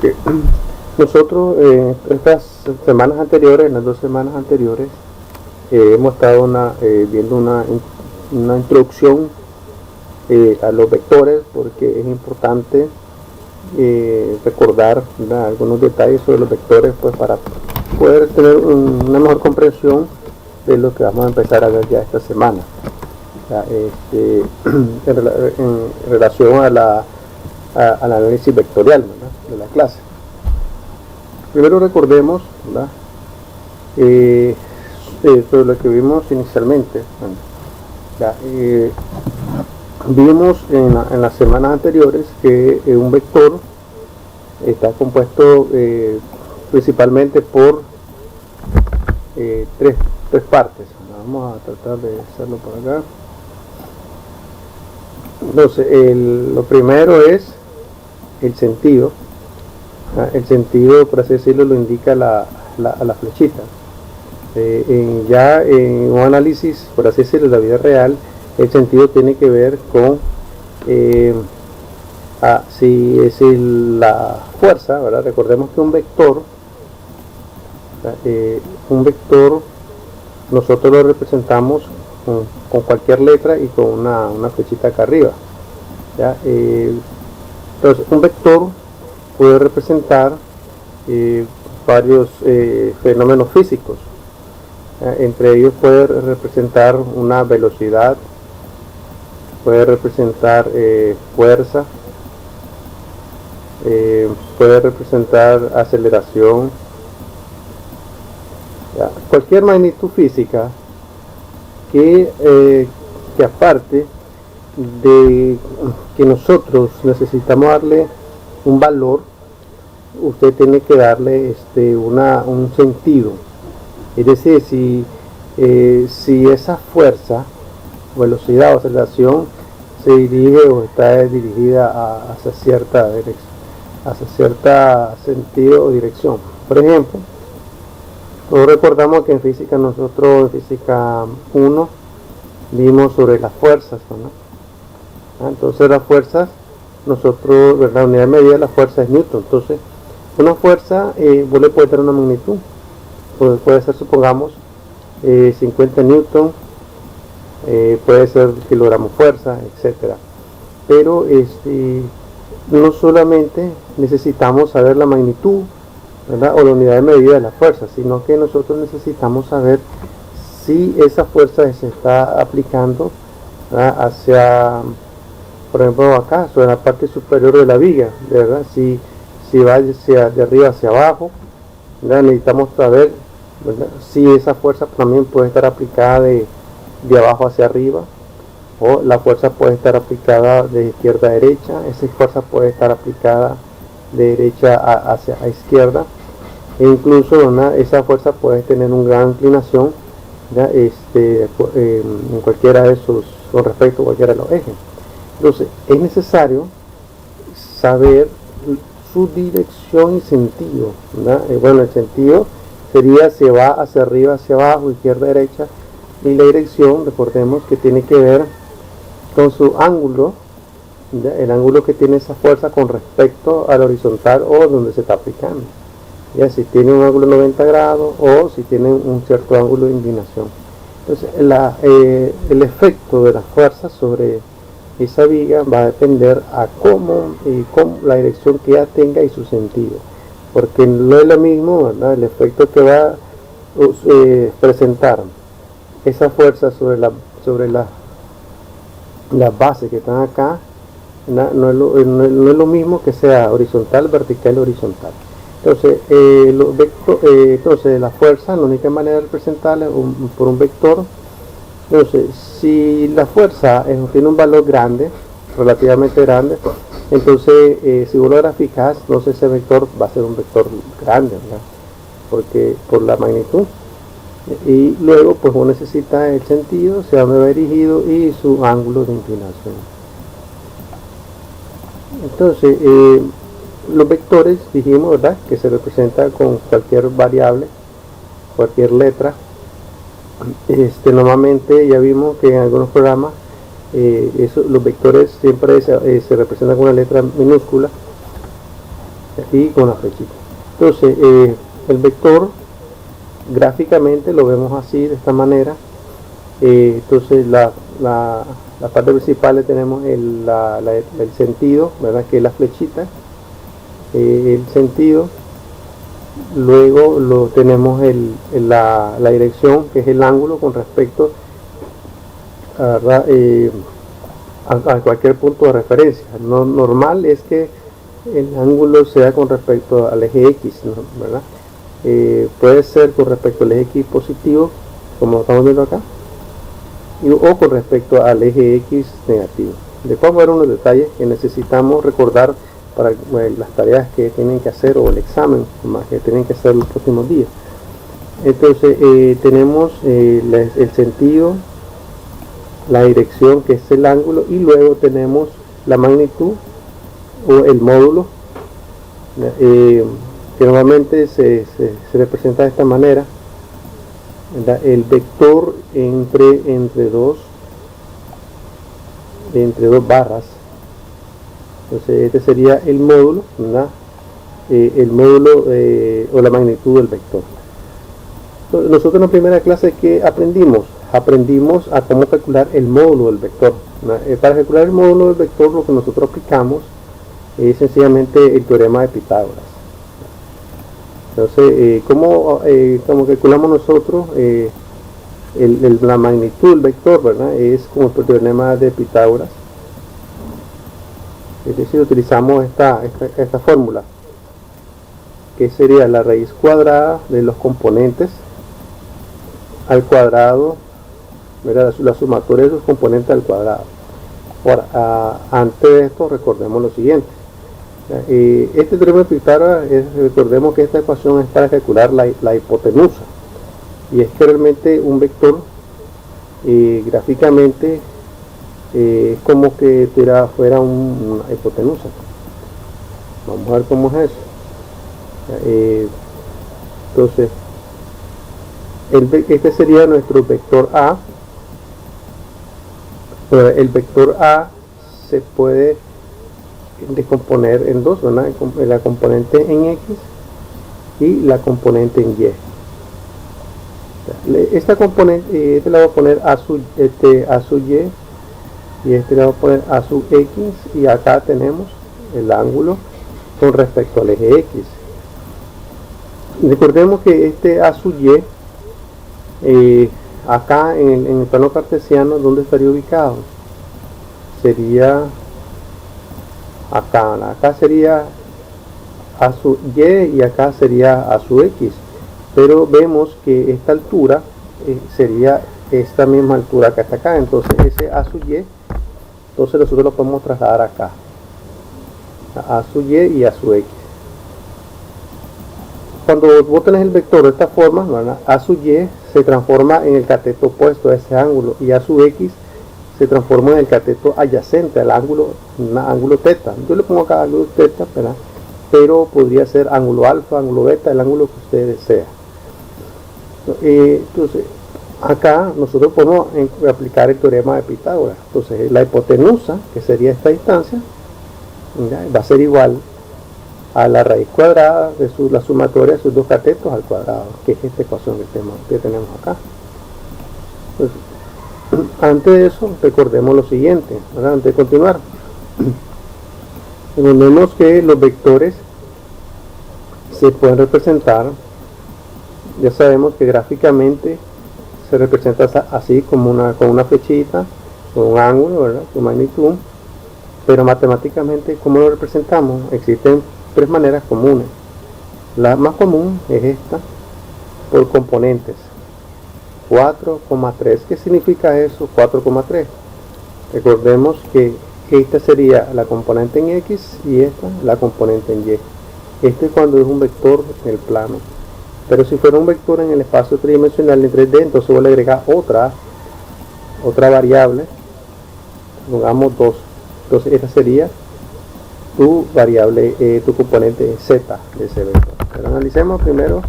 que nosotros estas semanas anteriores, en las 2 semanas anteriores, hemos estado viendo una introducción a los vectores, porque es importante recordar, ¿verdad?, algunos detalles sobre los vectores, pues para poder tener una mejor comprensión de lo que vamos a empezar a ver ya esta semana, en relación al análisis vectorial, ¿verdad?, de la clase. Primero recordemos, ¿verdad?, sobre lo que vimos inicialmente. Vimos en las semanas anteriores que un vector está compuesto principalmente por tres partes. Vamos a tratar de hacerlo por acá. Entonces, lo primero es el sentido. El sentido, por así decirlo, lo indica la flechita. Ya en un análisis, por así decirlo, de la vida real, el sentido tiene que ver con si es la fuerza, ¿verdad? Recordemos que un vector nosotros lo representamos con cualquier letra y con una flechita acá arriba, ¿ya? Entonces, un vector puede representar varios fenómenos físicos. Entre ellos puede representar una velocidad, puede representar fuerza, puede representar aceleración, cualquier magnitud física que aparte de que nosotros necesitamos darle un valor, usted tiene que darle un sentido. Es decir, si esa fuerza, velocidad o aceleración se dirige o está dirigida hacia cierta dirección, hacia cierto sentido o dirección. Por ejemplo, todos recordamos que en física, en física 1, vimos sobre las fuerzas, ¿no? Entonces las fuerzas, nosotros, la unidad de medida de la fuerza es Newton. Entonces, una fuerza, vos le puedes dar una magnitud. Puede ser, supongamos, 50 newton, puede ser kilogramo fuerza, etcétera. Pero no solamente necesitamos saber la magnitud, ¿verdad?, o la unidad de medida de la fuerza, sino que nosotros necesitamos saber si esa fuerza se está aplicando, ¿verdad?, hacia, por ejemplo, acá, sobre la parte superior de la viga, ¿verdad?, si va de arriba hacia abajo, ¿verdad? Necesitamos saber, ¿verdad?, si esa fuerza también puede estar aplicada de abajo hacia arriba, o la fuerza puede estar aplicada de izquierda a derecha, esa fuerza puede estar aplicada de derecha hacia izquierda, e incluso, ¿verdad?, esa fuerza puede tener una gran inclinación, ¿ya?, en cualquiera de sus, con respecto a cualquiera de los ejes. Entonces es necesario saber su dirección y sentido, ¿verdad? Bueno, el sentido sería si va hacia arriba, hacia abajo, izquierda, derecha, y la dirección, recordemos que tiene que ver con su ángulo, ¿ya?, el ángulo que tiene esa fuerza con respecto al horizontal o donde se está aplicando, ya, si tiene un ángulo de 90 grados o si tiene un cierto ángulo de inclinación. Entonces el efecto de la fuerza sobre esa viga va a depender a cómo la dirección que ella tenga y su sentido, porque no es lo mismo, ¿verdad?, el efecto que va a presentar esa fuerza sobre las bases que están acá, no es lo mismo que sea horizontal, vertical, horizontal. Entonces, la fuerza, la única manera de representarla es por un vector. Entonces, si la fuerza tiene un valor grande, relativamente grande, entonces si vos lo graficas, entonces ese vector va a ser un vector grande, ¿verdad?, porque por la magnitud. Y luego, pues vos necesitas el sentido, hacia dónde va dirigido y su ángulo de inclinación. Entonces, los vectores, dijimos, ¿verdad?, que se representan con cualquier variable, cualquier letra. Normalmente ya vimos que en algunos programas los vectores siempre se representan con una letra minúscula, y con la flechita. Entonces el vector gráficamente lo vemos así, de esta manera. Entonces la parte principal le tenemos el sentido, ¿verdad? Que es la flechita, el sentido. Luego tenemos la dirección, que es el ángulo con respecto a cualquier punto de referencia. Lo normal es que el ángulo sea con respecto al eje X, ¿verdad? Puede ser con respecto al eje X positivo, como estamos viendo acá, o con respecto al eje X negativo. Después vamos a ver unos detalles que necesitamos recordar para las tareas que tienen que hacer, o el examen más que tienen que hacer los próximos días. Entonces tenemos el sentido, la dirección, que es el ángulo, y luego tenemos la magnitud o el módulo, que normalmente se representa de esta manera, ¿verdad? El vector entre dos barras. Entonces este sería el módulo, ¿verdad? El módulo o la magnitud del vector. Entonces, nosotros en la primera clase que aprendimos a cómo calcular el módulo del vector, para calcular el módulo del vector lo que nosotros aplicamos es sencillamente el teorema de Pitágoras. Entonces ¿cómo calculamos nosotros la magnitud del vector, ¿verdad? Es como el teorema de Pitágoras. Es decir, utilizamos esta fórmula, que sería la raíz cuadrada de los componentes al cuadrado, ¿verdad? La sumatoria de sus componentes al cuadrado. Ahora, antes de esto, recordemos lo siguiente. Este teorema de Pitágoras, recordemos que esta ecuación es para calcular la hipotenusa. Y es que realmente un vector, gráficamente, es como que fuera una hipotenusa. Vamos a ver cómo es eso. Entonces este sería nuestro vector A. El vector A se puede descomponer en dos, ¿verdad? La componente en X y la componente en Y. Esta componente, la voy a poner A sub Y, y le voy a poner A sub X, y acá tenemos el ángulo con respecto al eje X. Recordemos que este A sub Y, acá en el plano cartesiano, ¿dónde estaría ubicado? Sería acá sería A sub Y, y acá sería A sub X, pero vemos que esta altura sería esta misma altura que está acá. Entonces ese A sub Y, entonces nosotros lo podemos trasladar acá, a sub Y y A sub X. Cuando vos tenés el vector de esta forma, ¿verdad? A sub Y se transforma en el cateto opuesto a ese ángulo, y A sub X se transforma en el cateto adyacente al ángulo, ángulo teta. Yo le pongo acá ángulo teta, ¿verdad? Pero podría ser ángulo alfa, ángulo beta, el ángulo que usted desea. Entonces acá nosotros podemos aplicar el teorema de Pitágoras. Entonces la hipotenusa, que sería esta distancia, ¿ya? Va a ser igual a la raíz cuadrada de la sumatoria de sus dos catetos al cuadrado, que es esta ecuación que tenemos acá. Entonces, antes de eso, recordemos lo siguiente, ¿verdad? Antes de continuar, recordemos que los vectores se pueden representar, ya sabemos que gráficamente se representa así, con una flechita, con un ángulo, ¿verdad? Con magnitud. Pero matemáticamente, ¿cómo lo representamos? Existen tres maneras comunes. La más común es esta, por componentes. 4,3. ¿Qué significa eso? 4,3. Recordemos que esta sería la componente en X y esta la componente en Y. Este es cuando es un vector en el plano. Pero si fuera un vector en el espacio tridimensional en 3D, entonces voy a agregar otra variable, pongamos 2. Entonces esta sería tu variable, tu componente Z de ese vector. Pero analicemos primero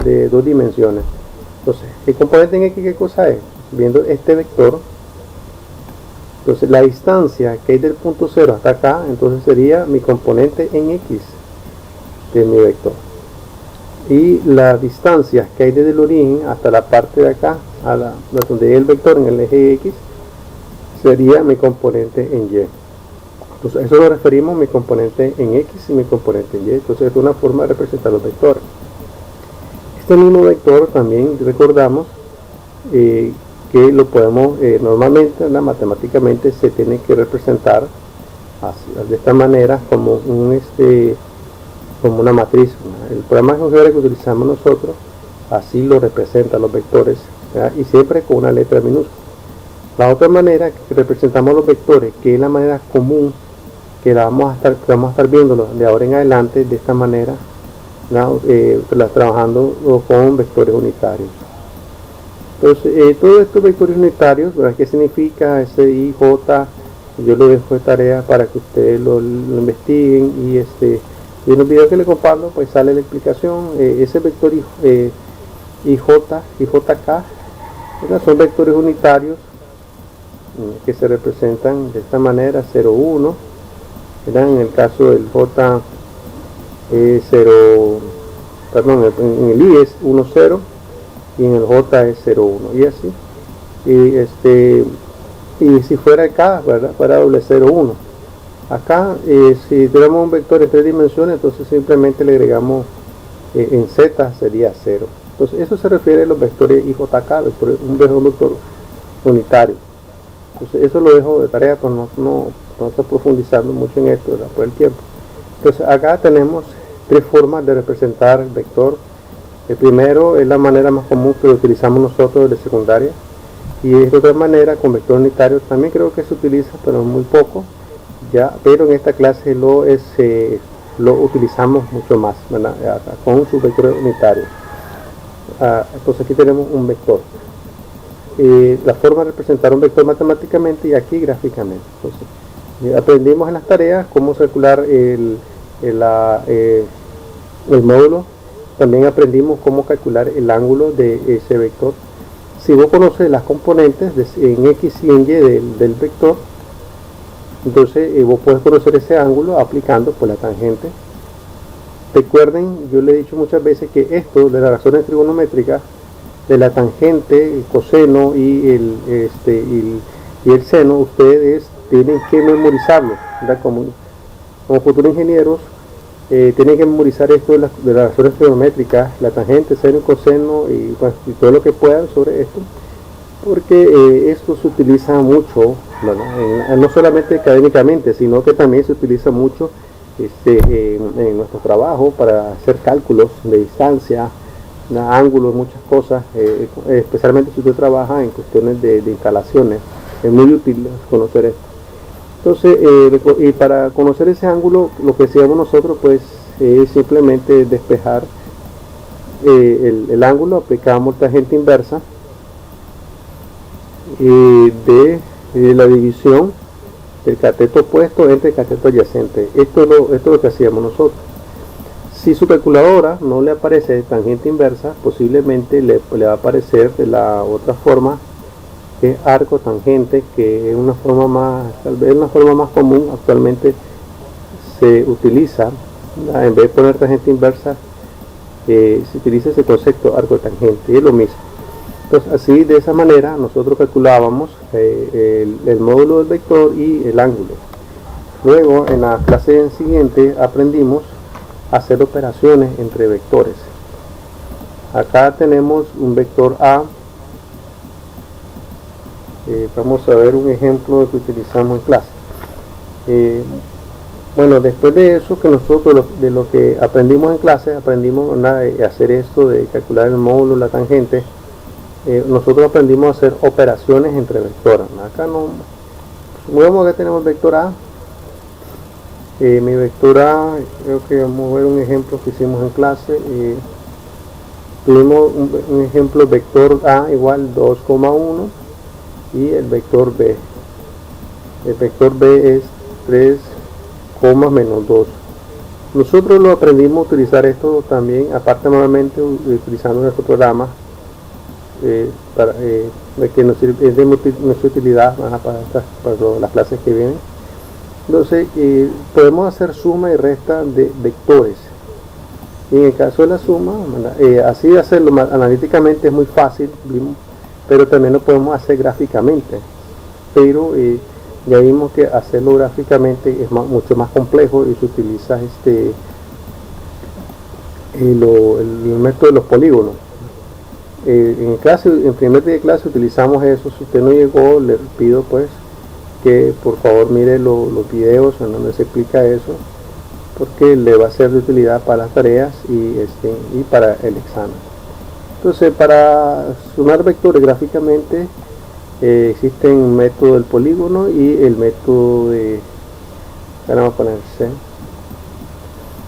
de dos dimensiones. Entonces, el componente en X, ¿qué cosa es? Viendo este vector, Entonces la distancia que hay del punto 0 hasta acá, entonces sería mi componente en X. de mi vector. Y la distancia que hay desde el origen hasta la parte de acá, donde hay el vector en el eje X, sería mi componente en Y. Entonces, a eso lo referimos mi componente en X y mi componente en Y. Entonces, es una forma de representar los vectores. Este mismo vector también recordamos que lo podemos, normalmente, matemáticamente se tiene que representar así, de esta manera, como como una matriz. El programa de álgebra que utilizamos nosotros así lo representa los vectores, ¿verdad? Y siempre con una letra minúscula. La otra manera que representamos los vectores, que es la manera común que vamos a estar viéndolo de ahora en adelante, de esta manera, trabajando con vectores unitarios. Entonces, todos estos vectores unitarios, ¿verdad? ¿Qué significa ese I, J? Yo lo dejo de tarea para que ustedes lo investiguen, y en el video que les comparto pues sale la explicación. Ese vector IJ y JK, ¿verdad? Son vectores unitarios que se representan de esta manera: 0, 1, ¿verdad? En el caso del J, 0, perdón, en el I es 1, 0, y en el J es 0, 1, y así. Y si fuera el K, ¿verdad? Fuera doble 0, 1. Acá, si tenemos un vector en 3 dimensiones, entonces simplemente le agregamos en Z, sería 0. Entonces, eso se refiere a los vectores IJK, un vector unitario. Entonces, eso lo dejo de tarea, pues no estoy profundizando mucho en esto, ¿verdad? Por el tiempo. Entonces, acá tenemos 3 formas de representar el vector. El primero es la manera más común que utilizamos nosotros de secundaria, y de otra manera con vector unitario también creo que se utiliza, pero muy poco ya, pero en esta clase lo utilizamos mucho más, ¿verdad? Con su vector unitario. Entonces aquí tenemos un vector, la forma de representar un vector matemáticamente y aquí gráficamente. Entonces, aprendimos en las tareas cómo calcular el módulo. También aprendimos cómo calcular el ángulo de ese vector. Si vos conoces las componentes en X y en Y del vector, entonces vos puedes conocer ese ángulo aplicando por la tangente. Recuerden, yo le he dicho muchas veces que esto de las razones trigonométricas, de la tangente, el coseno y el seno, ustedes tienen que memorizarlo, ¿verdad? Como futuros ingenieros, tienen que memorizar esto de las razones trigonométricas, la tangente, seno, coseno y todo lo que puedan sobre esto, porque esto se utiliza mucho, no solamente académicamente, sino que también se utiliza mucho en nuestro trabajo para hacer cálculos de distancia, ángulos, muchas cosas, especialmente si usted trabaja en cuestiones de instalaciones. Es muy útil conocer esto. Entonces, y para conocer ese ángulo, lo que hacíamos nosotros pues es simplemente despejar el ángulo, aplicamos tangente inversa de la división del cateto opuesto entre el cateto adyacente. Esto es lo que hacíamos nosotros. Si su calculadora no le aparece tangente inversa, posiblemente le va a aparecer de la otra forma, que es arco tangente, que es una forma más, tal vez una forma más común. Actualmente se utiliza, en vez de poner tangente inversa, se utiliza ese concepto arco tangente, y es lo mismo. Entonces, así, de esa manera nosotros calculábamos el módulo del vector y el ángulo. Luego, en la clase siguiente, aprendimos a hacer operaciones entre vectores. Acá tenemos un vector A. Vamos a ver un ejemplo que utilizamos en clase. Bueno, después de eso, que nosotros de lo que aprendimos en clase, aprendimos a hacer esto de calcular el módulo, la tangente. Nosotros aprendimos a hacer operaciones entre vectores. Acá no, supongamos que tenemos vector A. Mi vector A, creo que vamos a ver un ejemplo que hicimos en clase. Tuvimos un ejemplo, vector A igual 2,1 y el vector B. El vector B es 3, menos 2. Nosotros lo aprendimos a utilizar esto también, aparte nuevamente utilizando nuestro programa, que nos sirve, es de nuestra utilidad para las clases que vienen. Entonces podemos hacer suma y resta de vectores. Y en el caso de la suma, así hacerlo analíticamente es muy fácil, pero también lo podemos hacer gráficamente. Pero ya vimos que hacerlo gráficamente es mucho más complejo y se utiliza el método de los polígonos. En primer día de clase utilizamos eso. Si usted no llegó, le pido pues que por favor mire los videos en donde se explica eso, porque le va a ser de utilidad para las tareas y para el examen. Entonces, para sumar vectores gráficamente existen el método del polígono y el método de, vamos a ponerse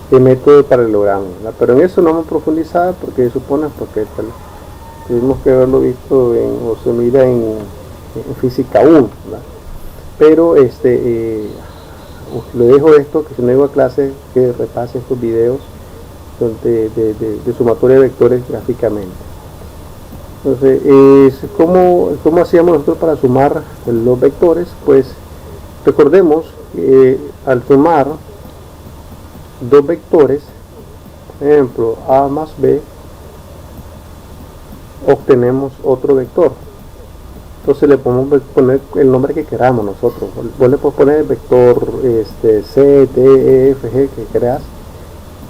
el método de paralelogramo, pero en eso no vamos a profundizar porque supone porque tuvimos que haberlo visto o se mira en física 1, ¿verdad? Pero le dejo esto, que si no llego a clase, que repase estos videos de sumatoria de vectores gráficamente. Entonces, ¿cómo hacíamos nosotros para sumar los vectores? Pues recordemos que al sumar dos vectores, por ejemplo a más b, obtenemos otro vector. Entonces le podemos poner el nombre que queramos nosotros. Vos le puedes poner el vector C, D, E, F, G que creas.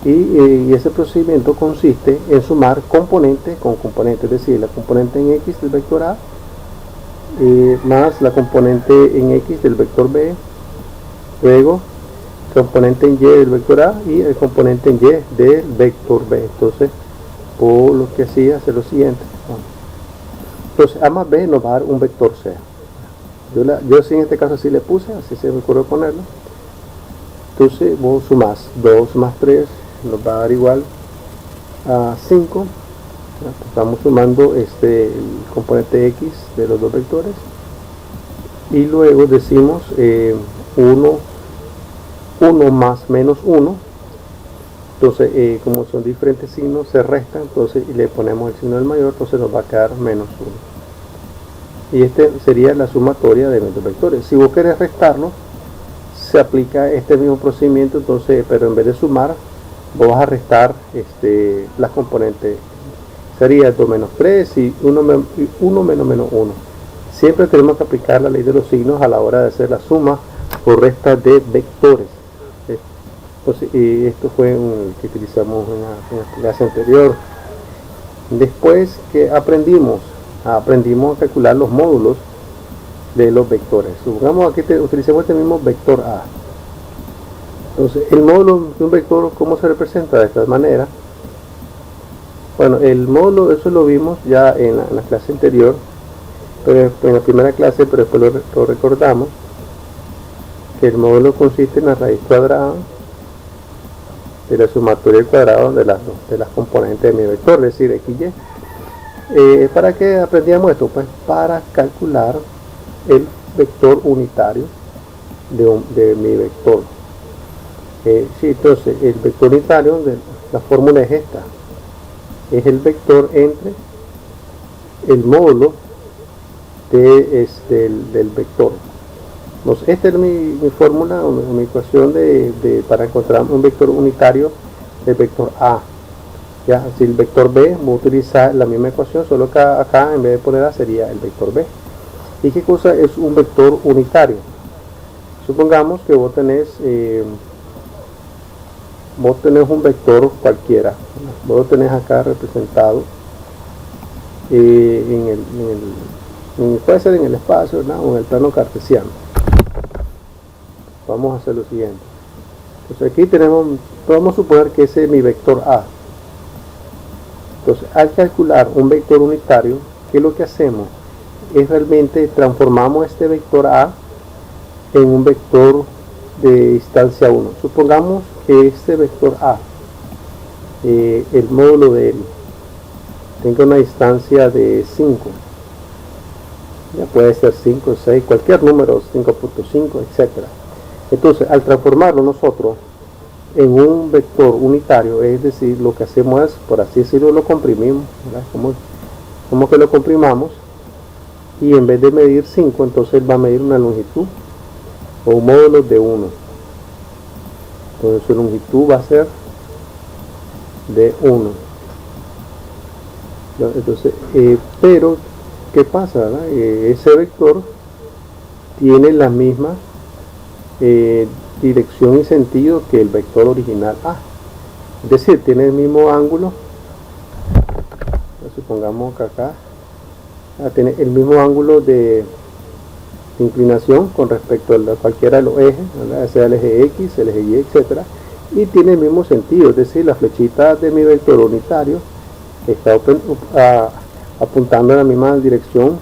Y ese procedimiento consiste en sumar componente con componente, es decir, la componente en X del vector A más la componente en X del vector B, luego componente en Y del vector A y el componente en Y del vector B. Entonces, por lo que hacía hacer lo siguiente. Entonces, A más B nos va a dar un vector C. Yo sí en este caso así le puse, así se me ocurrió ponerlo. Entonces, vos sumás 2 más 3, nos va a dar igual a 5. Estamos sumando el componente X de los dos vectores. Y luego decimos 1 más menos 1. Entonces, como son diferentes signos, se restan, entonces y le ponemos el signo del mayor, entonces nos va a quedar menos 1. Y sería la sumatoria de nuestros vectores. Si vos querés restarlo, se aplica este mismo procedimiento, entonces, pero en vez de sumar, vos vas a restar las componentes. Sería 2 menos 3 y 1 menos 1. Siempre tenemos que aplicar la ley de los signos a la hora de hacer la suma o resta de vectores. Entonces, y esto fue el que utilizamos en la clase anterior. Después que aprendimos a calcular los módulos de los vectores. Supongamos aquí utilicemos este mismo vector A. Entonces, el módulo de un vector, ¿cómo se representa? De esta manera. Bueno, el módulo, eso lo vimos ya en la clase anterior, pero en la primera clase, pero después lo recordamos, que el módulo consiste en la raíz cuadrada de la sumatoria del cuadrado de las componentes de mi vector, es decir, x y. ¿Para qué aprendíamos esto? Pues para calcular el vector unitario de mi vector. Sí, entonces el vector unitario, la fórmula es esta, es el vector entre el módulo del vector. Entonces, esta es mi fórmula, mi ecuación para encontrar un vector unitario del vector A. Ya, si el vector B, voy a utilizar la misma ecuación, solo que acá en vez de poner A sería el vector B. ¿Y qué cosa es un vector unitario? Supongamos que vos tenés un vector cualquiera. Vos lo tenés acá representado puede ser en el espacio, ¿no? O en el plano cartesiano. Vamos a hacer lo siguiente. Entonces aquí vamos a suponer que ese es mi vector A. Entonces, al calcular un vector unitario, ¿qué es lo que hacemos? Es realmente transformamos este vector A en un vector de distancia 1. Supongamos que este vector A, el módulo de él, tenga una distancia de 5. Ya puede ser 5, 6, cualquier número, 5.5, etc. Entonces, al transformarlo nosotros en un vector unitario, es decir, lo que hacemos es, por así decirlo, lo comprimimos, ¿verdad? Como que lo comprimamos, y en vez de medir 5, entonces va a medir una longitud o un módulo de 1. Entonces su longitud va a ser de 1. Entonces, pero ¿qué pasa? Ese vector tiene la misma dirección y sentido que el vector original A, es decir, tiene el mismo ángulo. Supongamos que acá tiene el mismo ángulo de inclinación con respecto a cualquiera de los ejes, ¿verdad? Sea el eje X, el eje Y, etcétera, y tiene el mismo sentido, es decir, la flechita de mi vector unitario está apuntando en la misma dirección,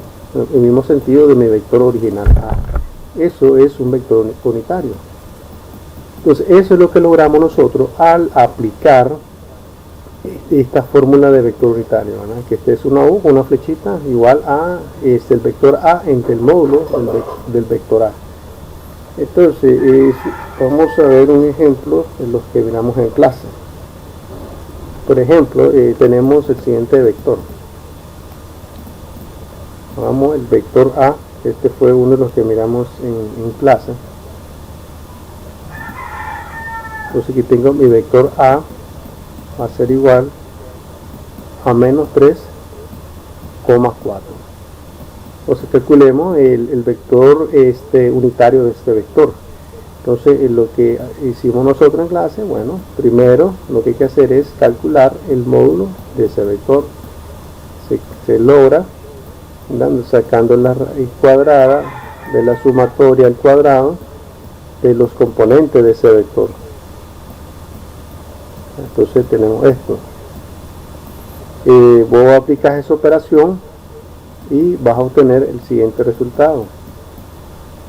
el mismo sentido de mi vector original A. Eso es un vector unitario. Entonces, eso es lo que logramos nosotros al aplicar esta fórmula de vector unitario, ¿verdad? Que este es una U, una flechita igual a el vector A entre el módulo del vector A. Entonces, vamos a ver un ejemplo de los que miramos en clase. Por ejemplo, tenemos el siguiente vector. Vamos, el vector A, este fue uno de los que miramos en clase. Entonces aquí tengo mi vector A, va a ser igual a menos 3,4. Entonces calculemos el vector unitario de este vector. Entonces lo que hicimos nosotros en clase, bueno, primero lo que hay que hacer es calcular el módulo de ese vector. Se logra sacando la raíz cuadrada de la sumatoria al cuadrado de los componentes de ese vector. Entonces tenemos esto. Vos aplicas esa operación y vas a obtener el siguiente resultado.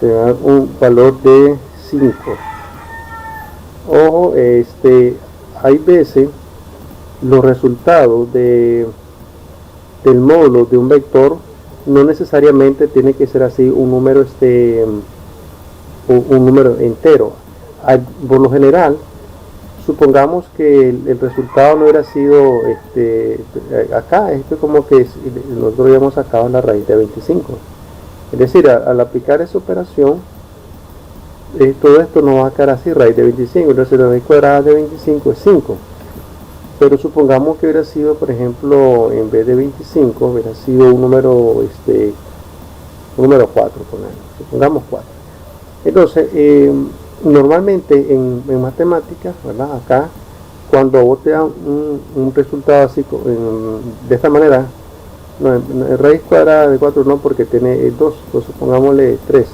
Te da un valor de 5. Ojo, hay veces los resultados del módulo de un vector no necesariamente tiene que ser así un número un número entero. Por lo general, supongamos que el resultado no hubiera sido acá, esto como que nosotros habíamos sacado la raíz de 25. Es decir, al aplicar esa operación, todo esto no va a quedar así, raíz de 25, entonces la raíz cuadrada de 25 es 5. Pero supongamos que hubiera sido, por ejemplo, en vez de 25, hubiera sido un número 4, supongamos 4. Entonces, normalmente en matemáticas, ¿verdad? Acá, cuando vos te dan un resultado así, de esta manera, raíz cuadrada de 4 no, porque tiene 2, entonces pongámosle 3.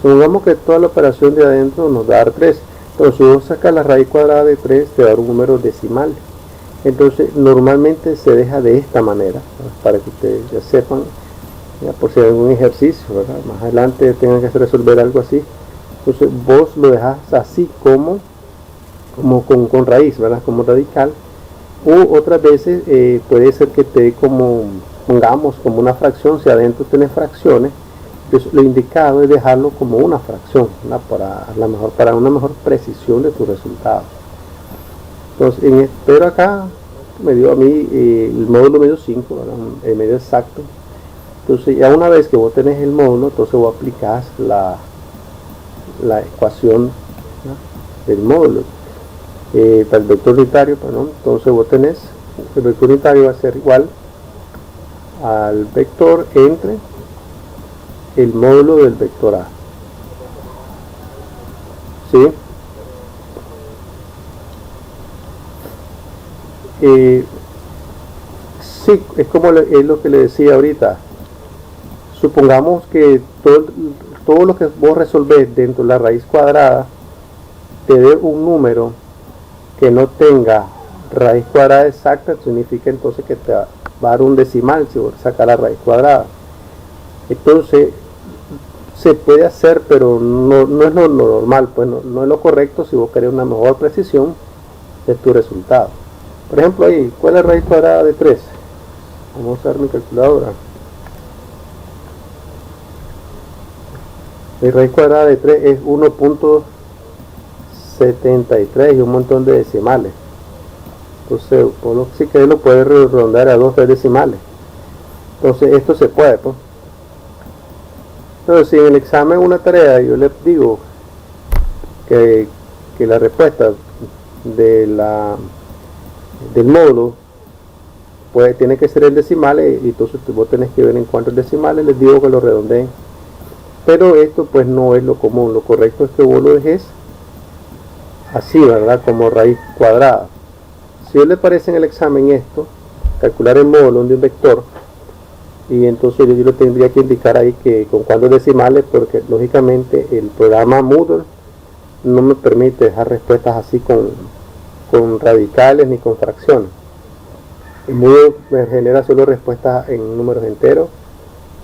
Supongamos que toda la operación de adentro nos da 3. Entonces, si vos sacas la raíz cuadrada de 3, te da un número decimal. Entonces, normalmente se deja de esta manera, ¿verdad? Para que ustedes ya sepan, ya por si hay algún ejercicio, ¿verdad? Más adelante tengan que resolver algo así. Entonces, vos lo dejas así como con raíz, ¿verdad? Como radical. O otras veces puede ser que te dé pongamos como una fracción, si adentro tenés fracciones. Entonces, lo indicado es dejarlo como una fracción, ¿verdad? Para una mejor precisión de tus resultados. Entonces, pero acá me dio a mí el módulo me dio 5, ¿verdad? El medio exacto. Entonces, ya una vez que vos tenés el módulo, entonces vos aplicás la ecuación, ¿no? del módulo para el vector unitario, perdón. Entonces vos tenés el vector unitario va a ser igual al vector entre el módulo del vector A. ¿Sí? Sí, es como es lo que le decía ahorita. Supongamos que todo lo que vos resolvés dentro de la raíz cuadrada te dé un número que no tenga raíz cuadrada exacta, significa entonces que te va a dar un decimal si vos sacas la raíz cuadrada. Entonces, se puede hacer, pero no es lo normal, pues no es lo correcto si vos querés una mejor precisión de tu resultado. Por ejemplo, ahí, ¿cuál es la raíz cuadrada de 3? Vamos a usar mi calculadora. La raíz cuadrada de 3 es 1.73 y un montón de decimales. Entonces, si querés lo puedes redondear a 2 3 decimales. Entonces, esto se puede, pues. Entonces, si en el examen una tarea yo les digo que la respuesta de la del módulo tiene que ser en decimales, y entonces vos tenés que ver en cuántos decimales. Les digo que lo redondeen, pero esto pues no es lo común. Lo correcto es que vos lo dejes así, ¿verdad? Como raíz cuadrada. Si os le parece en el examen esto, calcular el módulo de un vector, y entonces yo lo tendría que indicar ahí que con cuántos decimales, porque lógicamente el programa Moodle no me permite dejar respuestas así con radicales ni con fracciones. El Moodle me genera solo respuestas en números enteros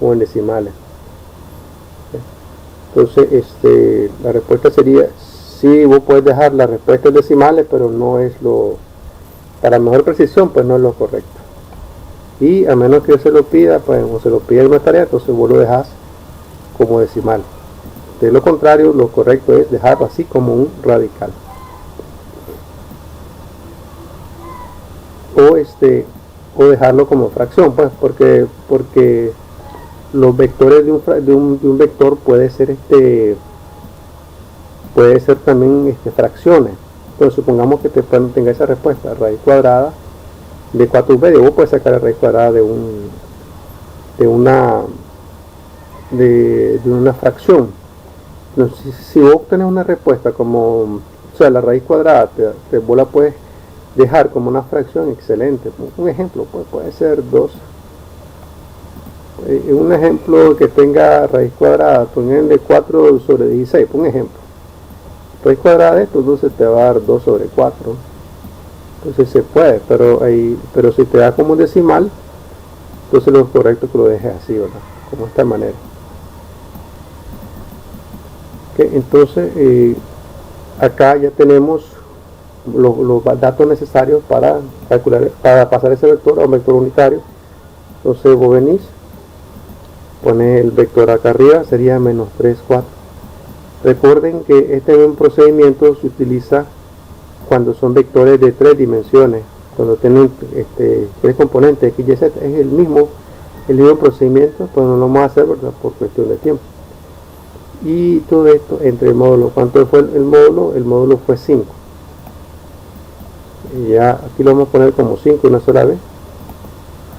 o en decimales. Entonces la respuesta sería, sí, vos puedes dejar las respuestas decimales, pero no es para mejor precisión, pues no es lo correcto. Y a menos que yo se lo pida, pues o se lo pida en una tarea, entonces vos lo dejas como decimal. De lo contrario, lo correcto es dejarlo así como un radical. O dejarlo como fracción, pues porque los vectores de un vector puede ser también fracciones. Entonces supongamos que tenga esa respuesta, raíz cuadrada de 4b. Vos puedes sacar la raíz cuadrada de una fracción. Entonces, si vos obtenés una respuesta como, o sea, la raíz cuadrada, vos la puedes dejar como una fracción, excelente. Un ejemplo puede ser 2. Un ejemplo que tenga raíz cuadrada, ponle 4 sobre 16, un ejemplo. Raíz cuadrada de esto, entonces te va a dar 2 sobre 4. Entonces se puede, pero si te da como un decimal, entonces lo correcto es que lo dejes así, ¿verdad? Como de esta manera. Okay, entonces acá ya tenemos los datos necesarios para pasar ese vector a un vector unitario. Entonces vos venís, pones el vector acá arriba, sería menos 3, 4. Recuerden que este mismo procedimiento se utiliza cuando son vectores de 3 dimensiones, cuando tienen 3 componentes x, y, z. Es el mismo procedimiento, pero no lo vamos a hacer, ¿verdad?, por cuestión de tiempo. Y todo esto entre el módulo. ¿Cuánto fue el módulo? El módulo fue 5. Y ya aquí lo vamos a poner como 5 una sola vez.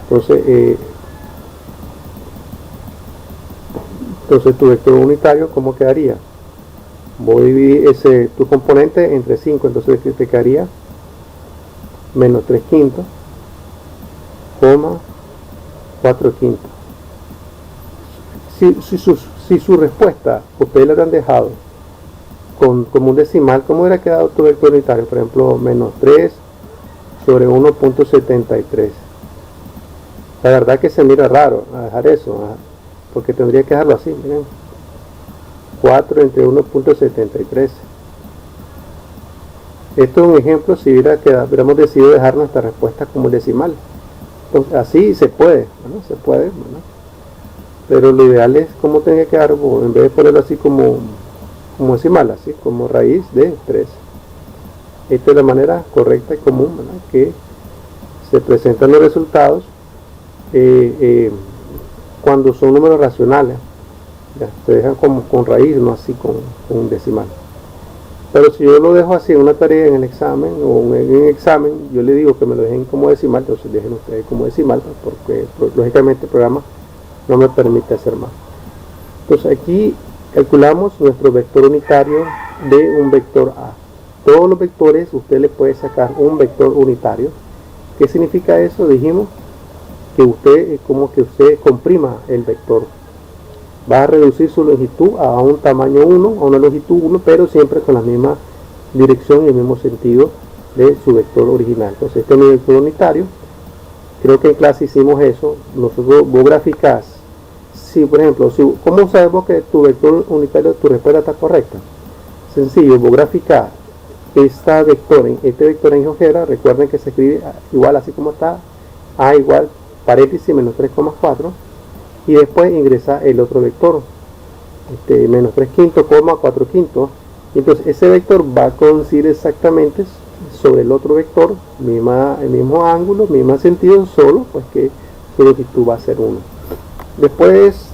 Entonces tu vector unitario, ¿cómo quedaría? Voy a dividir tu componente entre 5, entonces te quedaría menos 3 quintos, 4 quintos. Si su respuesta ustedes la han dejado como un decimal, ¿cómo hubiera quedado tu vector unitario? Por ejemplo, menos 3 sobre 1.73. La verdad que se mira raro a dejar eso, porque tendría que dejarlo así, miren. 4 entre 1.73. Esto es un ejemplo si hubiéramos decidido dejar nuestra respuesta como decimal. Entonces, así se puede, ¿no? Se puede, ¿no? Pero lo ideal es como tenga que quedar, en vez de ponerlo así como decimal, así como raíz de 3. Esta es la manera correcta y común, ¿verdad?, que se presentan los resultados cuando son números racionales. Ya, se dejan como con raíz, no así con un decimal. Pero si yo lo dejo así en una tarea en el examen, o en un examen, yo le digo que me lo dejen como decimal, entonces dejen ustedes como decimal, porque lógicamente el programa no me permite hacer más. Entonces aquí calculamos nuestro vector unitario de un vector A. Todos los vectores usted le puede sacar un vector unitario. ¿Qué significa eso? Dijimos que usted comprima el vector. Va a reducir su longitud a un tamaño 1, a una longitud 1, pero siempre con la misma dirección y el mismo sentido de su vector original. Entonces este es mi vector unitario. Creo que en clase hicimos eso. Nosotros vos graficás. Si, por ejemplo, ¿cómo sabemos que tu vector unitario, tu respuesta está correcta? Sencillo, vos graficás este vector en GeoGebra. Recuerden que se escribe igual así como está, A igual paréntesis menos 3,4, y después ingresa el otro vector, menos 3 quintos, 4 quintos, y entonces ese vector va a coincidir exactamente sobre el otro vector, el mismo ángulo, mismo sentido, solo pues que su longitud va a ser 1. Después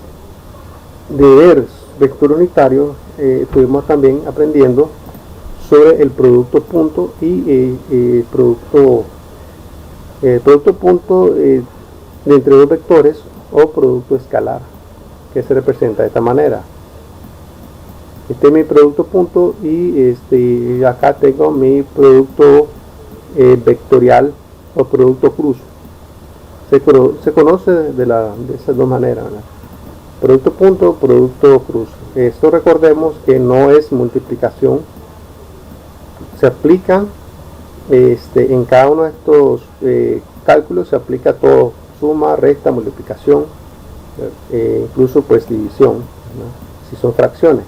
de ver vector unitario, estuvimos también aprendiendo sobre el producto punto y el producto Producto punto de entre dos vectores o producto escalar, que se representa de esta manera. Este es mi producto punto y acá tengo mi producto vectorial o producto cruz. Se conoce de esas dos maneras, ¿verdad? Producto punto, producto cruz. Esto recordemos que no es multiplicación. Se aplican en cada uno de estos cálculos, se aplica todo: suma, resta, multiplicación, incluso pues división, ¿no? Si son fracciones.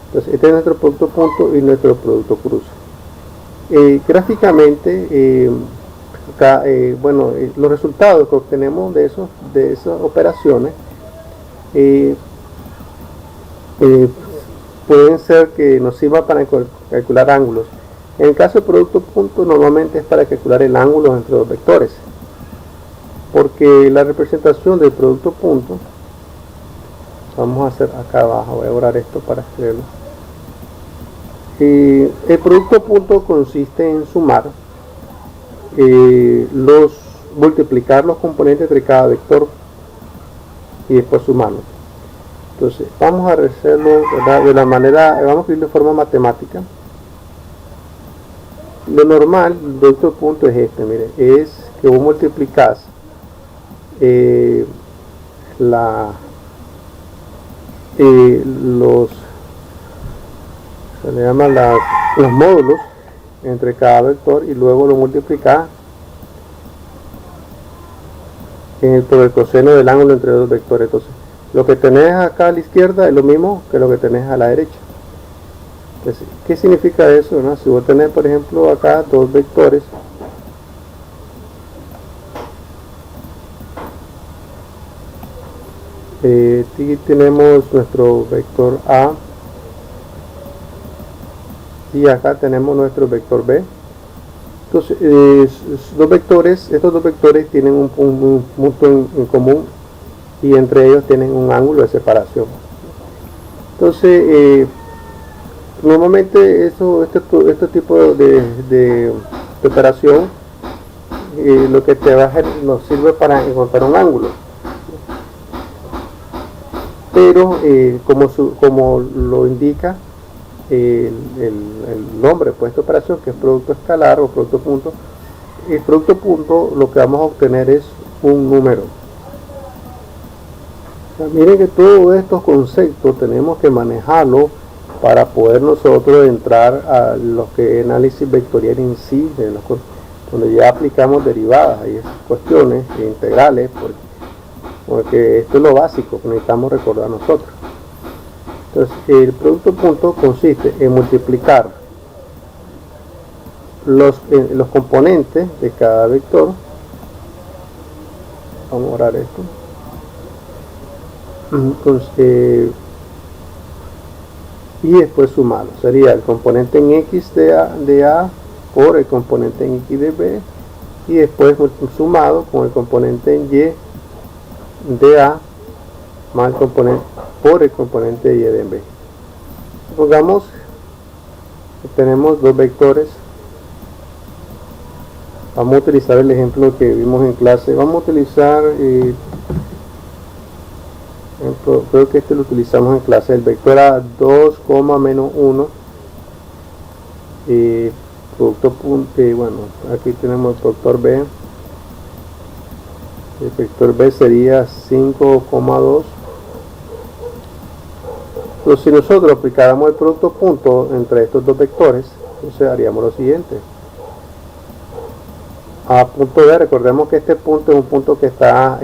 Entonces este es nuestro producto punto y nuestro producto cruz. Gráficamente, acá, los resultados que obtenemos de esas operaciones pueden ser que nos sirva para calcular ángulos. En el caso de producto punto, normalmente es para calcular el ángulo entre dos vectores, porque la representación del producto punto, vamos a hacer acá abajo, voy a borrar esto para escribirlo. El producto punto consiste en sumar, multiplicar los componentes de cada vector y después sumarlos. Entonces vamos a hacerlo, ¿verdad?, de la manera, vamos a escribirlo de forma matemática. Lo normal de este punto es mire, es que vos multiplicás se le llaman los módulos entre cada vector y luego lo multiplicás por el coseno del ángulo entre dos vectores. Entonces lo que tenés acá a la izquierda es lo mismo que lo que tenés a la derecha. Entonces, ¿qué significa eso, no? Si vos tenés, por ejemplo, acá dos vectores, aquí tenemos nuestro vector A y acá tenemos nuestro vector B. Entonces, estos dos vectores tienen un punto en común y entre ellos tienen un ángulo de separación. Entonces, normalmente este tipo de operación lo que te va a hacer nos sirve para encontrar un ángulo, pero como lo indica el nombre pues, de esta operación, que es producto escalar o producto punto, el producto punto lo que vamos a obtener es un número. O sea, miren que todos estos conceptos tenemos que manejarlos para poder nosotros entrar a lo que es análisis vectorial en sí, donde ya aplicamos derivadas y esas cuestiones integrales, porque esto es lo básico que necesitamos recordar nosotros. Entonces, el producto punto consiste en multiplicar los componentes de cada vector. Vamos a borrar esto. Entonces, y después sumarlo. Sería el componente en X de A por el componente en X de B y después sumado con el componente en Y de A más el componente por el componente de Y de B. Supongamos que tenemos dos vectores. Vamos a utilizar el ejemplo que vimos en clase. Vamos a utilizar creo que este lo utilizamos en clase, el vector A 2, menos 1 producto punto, bueno, aquí tenemos el vector B. El vector B sería 5,2. Entonces, si nosotros aplicáramos el producto punto entre estos dos vectores, entonces haríamos lo siguiente: a punto B, recordemos que este punto es un punto que está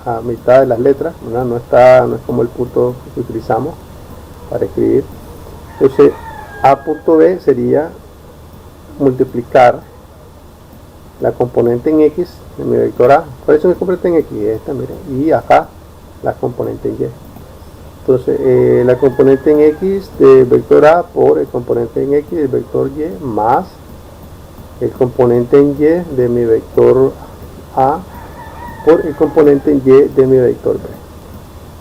a mitad de las letras, ¿verdad? No es como el punto que utilizamos para escribir. Entonces a punto B sería multiplicar la componente en X de mi vector A. ¿Cuál es mi componente en X? Esta, miren, y acá la componente en Y. Entonces la componente en X del vector A por el componente en X del vector Y más el componente en Y de mi vector A por el componente en Y de mi vector B.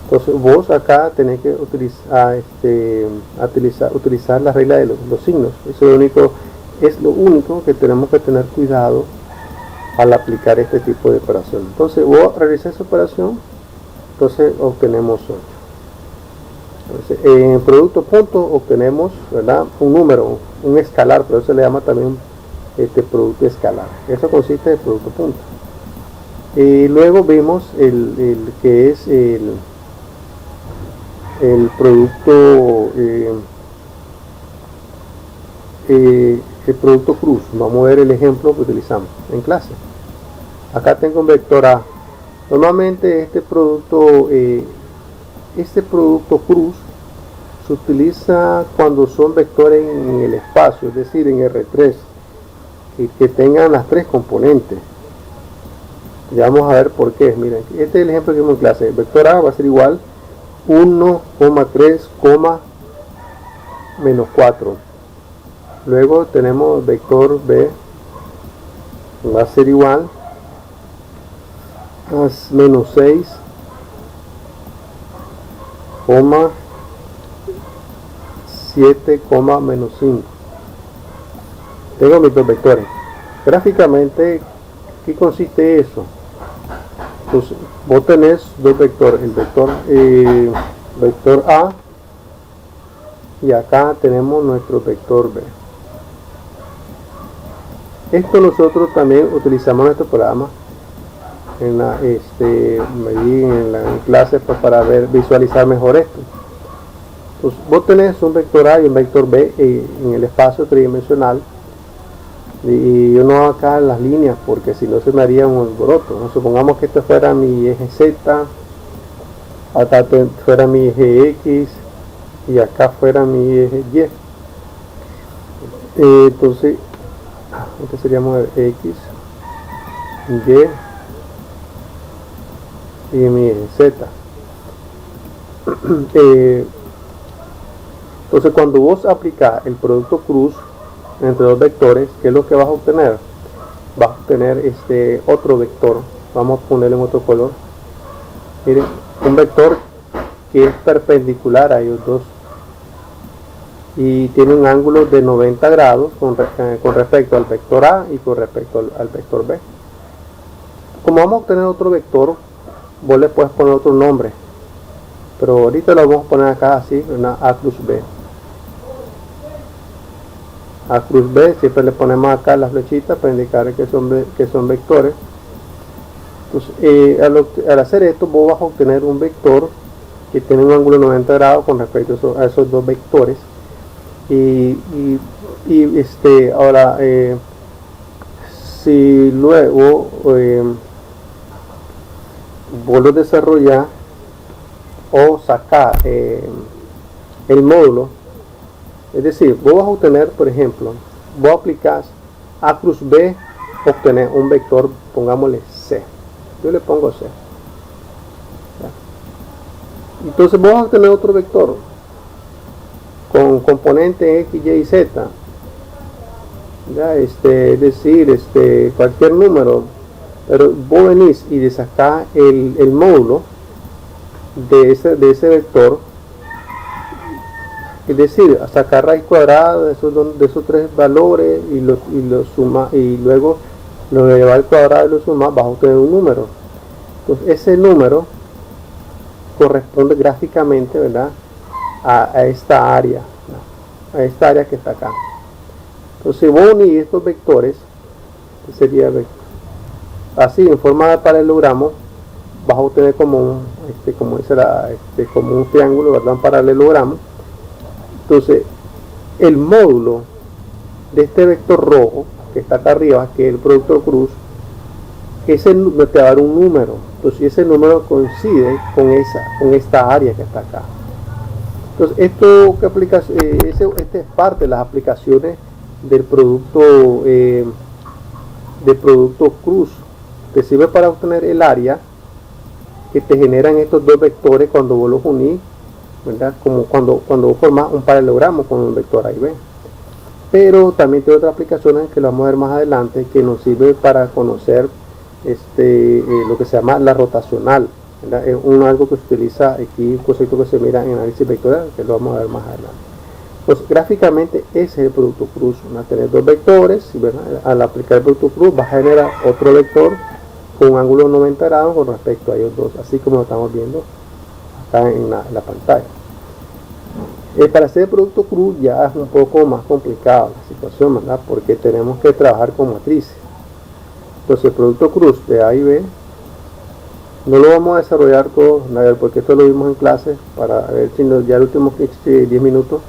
Entonces vos acá tenés que utilizar la regla de los signos. Eso es lo único que tenemos que tener cuidado al aplicar este tipo de operación. Entonces voy a realizar esa operación, entonces obtenemos 8. Entonces, en producto punto obtenemos, ¿verdad?, un número, un escalar, pero eso se le llama también producto escalar. Eso consiste en producto punto. Y luego vimos el que es el producto el producto cruz. Vamos a ver el ejemplo que utilizamos en clase. Acá tengo un vector A. Normalmente este producto cruz se utiliza cuando son vectores en el espacio, es decir, en R3, que tengan las tres componentes. Ya vamos a ver por qué. Miren, este es el ejemplo que vimos en clase. El vector A va a ser igual 1,3, menos 4. Luego tenemos vector B, va a ser igual a menos 6, coma 7, menos 5. Tengo mis dos vectores. Gráficamente, ¿qué consiste eso? Pues vos tenés dos vectores, el vector A, y acá tenemos nuestro vector B. Esto nosotros también utilizamos en nuestro programa en la clase, pues, para visualizar mejor esto. Pues vos tenés un vector A y un vector B en el espacio tridimensional, y yo no hago acá las líneas porque si no se me haría un alboroto, ¿no? Supongamos que este fuera mi eje Z, acá fuera mi eje X y acá fuera mi eje Y. Entonces este seríamos X, Y mi eje Z. Entonces cuando vos aplicás el producto cruz entre dos vectores, ¿qué es lo que vas a obtener? Vas a obtener otro vector. Vamos a ponerle en otro color. Miren, un vector que es perpendicular a ellos dos y tiene un ángulo de 90 grados con respecto al vector A y con respecto al vector B. Como vamos a obtener otro vector, vos le puedes poner otro nombre, pero ahorita lo vamos a poner acá así, una A cruz B. A cruz B, siempre le ponemos acá las flechitas para indicar que son vectores. Entonces, al hacer esto, vos vas a obtener un vector que tiene un ángulo de 90 grados con respecto a esos dos vectores. Ahora, si luego vos lo desarrollas o sacás el módulo, es decir, vos vas a obtener, por ejemplo, vos aplicás A cruz B, obtener un vector, pongámosle C. Yo le pongo C. Entonces vos vas a obtener otro vector con componente X, Y y Z. Ya, es decir, cualquier número, pero vos venís y le sacás el módulo de ese vector. Es decir, sacar raíz cuadrada de esos tres valores y lo suma, y luego lo llevar al cuadrado y lo suma, vas a obtener un número. Entonces ese número corresponde gráficamente, ¿verdad?, a esta área, ¿no?, a esta área que está acá. Entonces si vos unís estos vectores, que sería así en forma de paralelogramo, vas a obtener como un triángulo, ¿verdad?, un paralelogramo. Entonces el módulo de este vector rojo que está acá arriba, que es el producto cruz, ese te va a dar un número. Entonces ese número coincide con esta área que está acá. Entonces esto que aplica, esta es parte de las aplicaciones del producto cruz. Te sirve para obtener el área que te generan estos dos vectores cuando vos los unís, ¿verdad?, como cuando vos formás un paralelogramo con un vector A y B. Pero también tiene otras aplicaciones que lo vamos a ver más adelante, que nos sirve para conocer lo que se llama la rotacional, ¿verdad? Es algo que se utiliza aquí, un concepto que se mira en análisis vectorial, que lo vamos a ver más adelante. Pues gráficamente ese es el producto cruz. Van a tener dos vectores y al aplicar el producto cruz va a generar otro vector con un ángulo de 90 grados con respecto a ellos dos, así como lo estamos viendo acá en la pantalla. Para hacer el producto cruz ya es un poco más complicado la situación, ¿verdad? Porque tenemos que trabajar con matrices. Entonces el producto cruz de A y B no lo vamos a desarrollar todo, porque esto lo vimos en clase, para ver si ya el último 10 minutos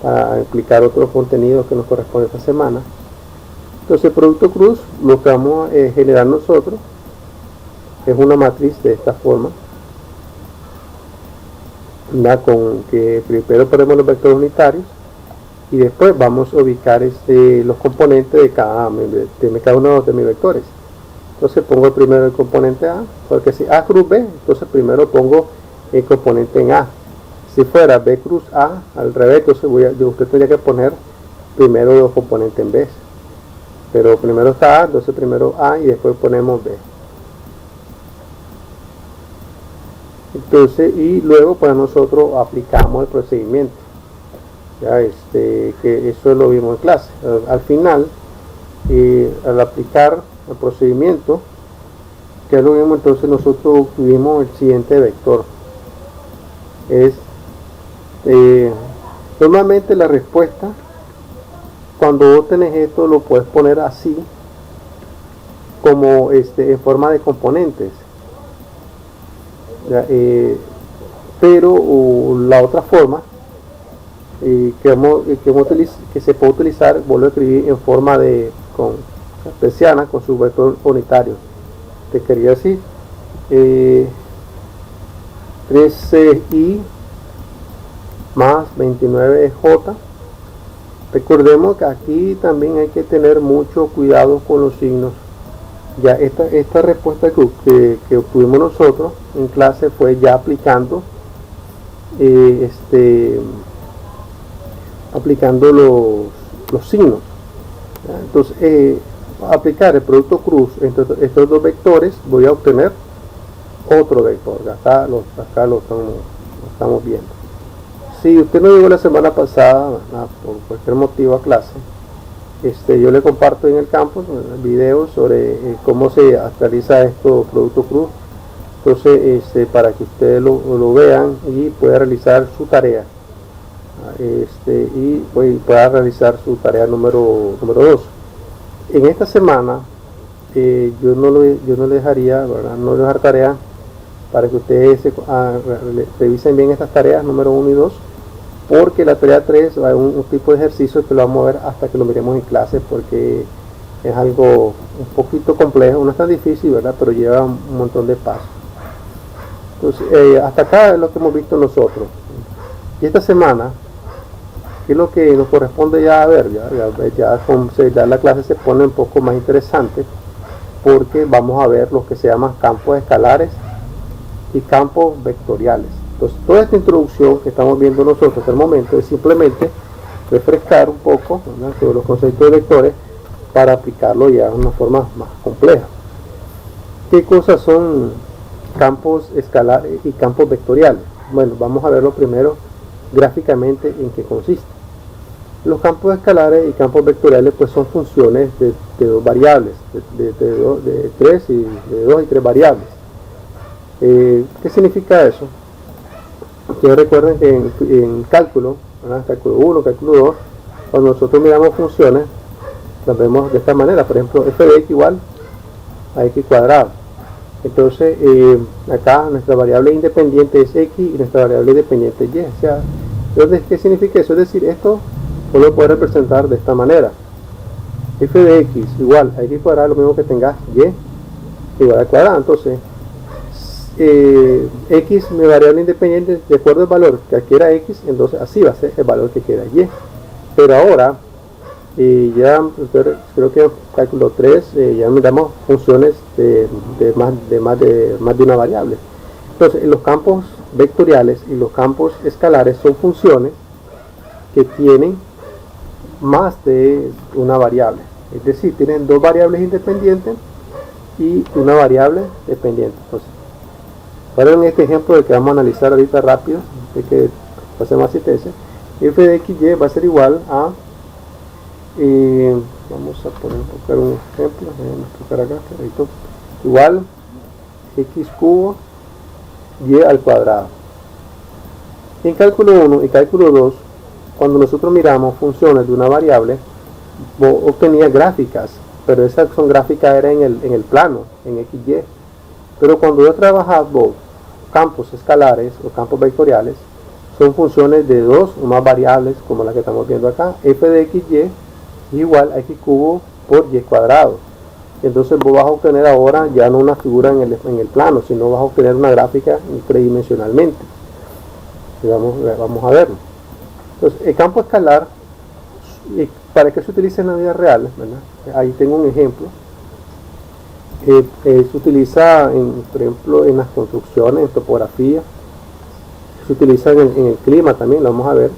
para explicar otros contenidos que nos corresponde esta semana. Entonces el producto cruz, lo que vamos a generar nosotros es una matriz de esta forma, con que primero ponemos los vectores unitarios y después vamos a ubicar los componentes de cada uno de mis vectores. Entonces pongo primero el componente A, porque si A cruz B, entonces primero pongo el componente en A. Si fuera B cruz A, al revés, entonces usted tendría que poner primero los componentes en B. Pero primero está A, entonces primero A y después ponemos B. Entonces, y luego pues nosotros aplicamos el procedimiento. Ya que eso lo vimos en clase. Al final, al aplicar el procedimiento, que es lo mismo, entonces nosotros obtuvimos el siguiente vector. Normalmente la respuesta, cuando vos tenés esto, lo puedes poner así, como en forma de componentes. Ya, pero la otra forma que se puede utilizar, vuelvo a escribir en forma con cartesiana, con su vector unitario. Te quería decir 13i más 29j. Recordemos que aquí también hay que tener mucho cuidado con los signos. Ya esta respuesta que obtuvimos nosotros en clase fue ya aplicando los signos. ¿Ya? Entonces, aplicar el producto cruz entre estos dos vectores, voy a obtener otro vector. Acá lo estamos viendo. Si usted no llegó la semana pasada, por cualquier motivo a clase, yo le comparto en el campus videos sobre cómo se realiza esto producto cruz. Entonces para que ustedes lo vean y pueda realizar su tarea, y pueda realizar su tarea número 2. En esta semana yo no le dejaría, ¿verdad? No le dejar tarea para que ustedes revisen bien estas tareas número 1 y 2, porque la tarea 3 va a un tipo de ejercicio que lo vamos a ver hasta que lo miremos en clase, porque es algo un poquito complejo, no es tan difícil, ¿verdad? Pero lleva un montón de pasos. Entonces, hasta acá es lo que hemos visto nosotros. Y esta semana, ¿qué es lo que nos corresponde ya a ver? Ya la clase se pone un poco más interesante, porque vamos a ver lo que se llaman campos escalares y campos vectoriales. Entonces, toda esta introducción que estamos viendo nosotros hasta el momento es simplemente refrescar un poco, ¿verdad?, sobre los conceptos de vectores para aplicarlo ya de una forma más compleja. ¿Qué cosas son campos escalares y campos vectoriales? Bueno, vamos a verlo primero gráficamente en qué consiste. Los campos escalares y campos vectoriales pues son funciones de dos variables, de 3 y de 2 y 3 variables. ¿Qué significa eso? Ustedes recuerden que en cálculo, ¿verdad?, cálculo 1, cálculo 2, cuando nosotros miramos funciones, las vemos de esta manera. Por ejemplo, f de x igual a x cuadrado. Entonces, acá nuestra variable independiente es x y nuestra variable independiente es y. O sea, entonces, ¿qué significa eso? Es decir, esto uno lo puede representar de esta manera. F de x igual a x cuadrado, lo mismo que tengas y igual al cuadrado. Entonces, x, mi variable independiente, de acuerdo al valor que adquiera x, entonces así va a ser el valor que quiera y. Pero ahora, ya creo que en cálculo 3 ya miramos funciones de más de una variable. Entonces, los campos vectoriales y los campos escalares son funciones que tienen más de una variable, es decir, tienen dos variables independientes y una variable dependiente. Entonces, ahora en este ejemplo del que vamos a analizar ahorita rápido, de que pasemos asistencia, f de xy va a ser igual a, vamos a buscar un ejemplo, buscar acá, igual x cubo y al cuadrado. En cálculo 1 y cálculo 2, cuando nosotros miramos funciones de una variable, vos obtenías gráficas, pero esas son gráficas era en el plano, en xy. Pero cuando yo trabajas vos campos escalares o campos vectoriales, son funciones de dos o más variables, como la que estamos viendo acá. F de xy es igual a x cubo por y cuadrado. Entonces vos vas a obtener ahora ya no una figura en el plano, sino vas a obtener una gráfica tridimensionalmente. Y vamos a verlo. Entonces, el campo escalar, ¿para qué se utiliza en la vida real? ¿Verdad? Ahí tengo un ejemplo. Se utiliza, por ejemplo, en las construcciones, en topografía. Se utiliza en el clima también, lo vamos a ver.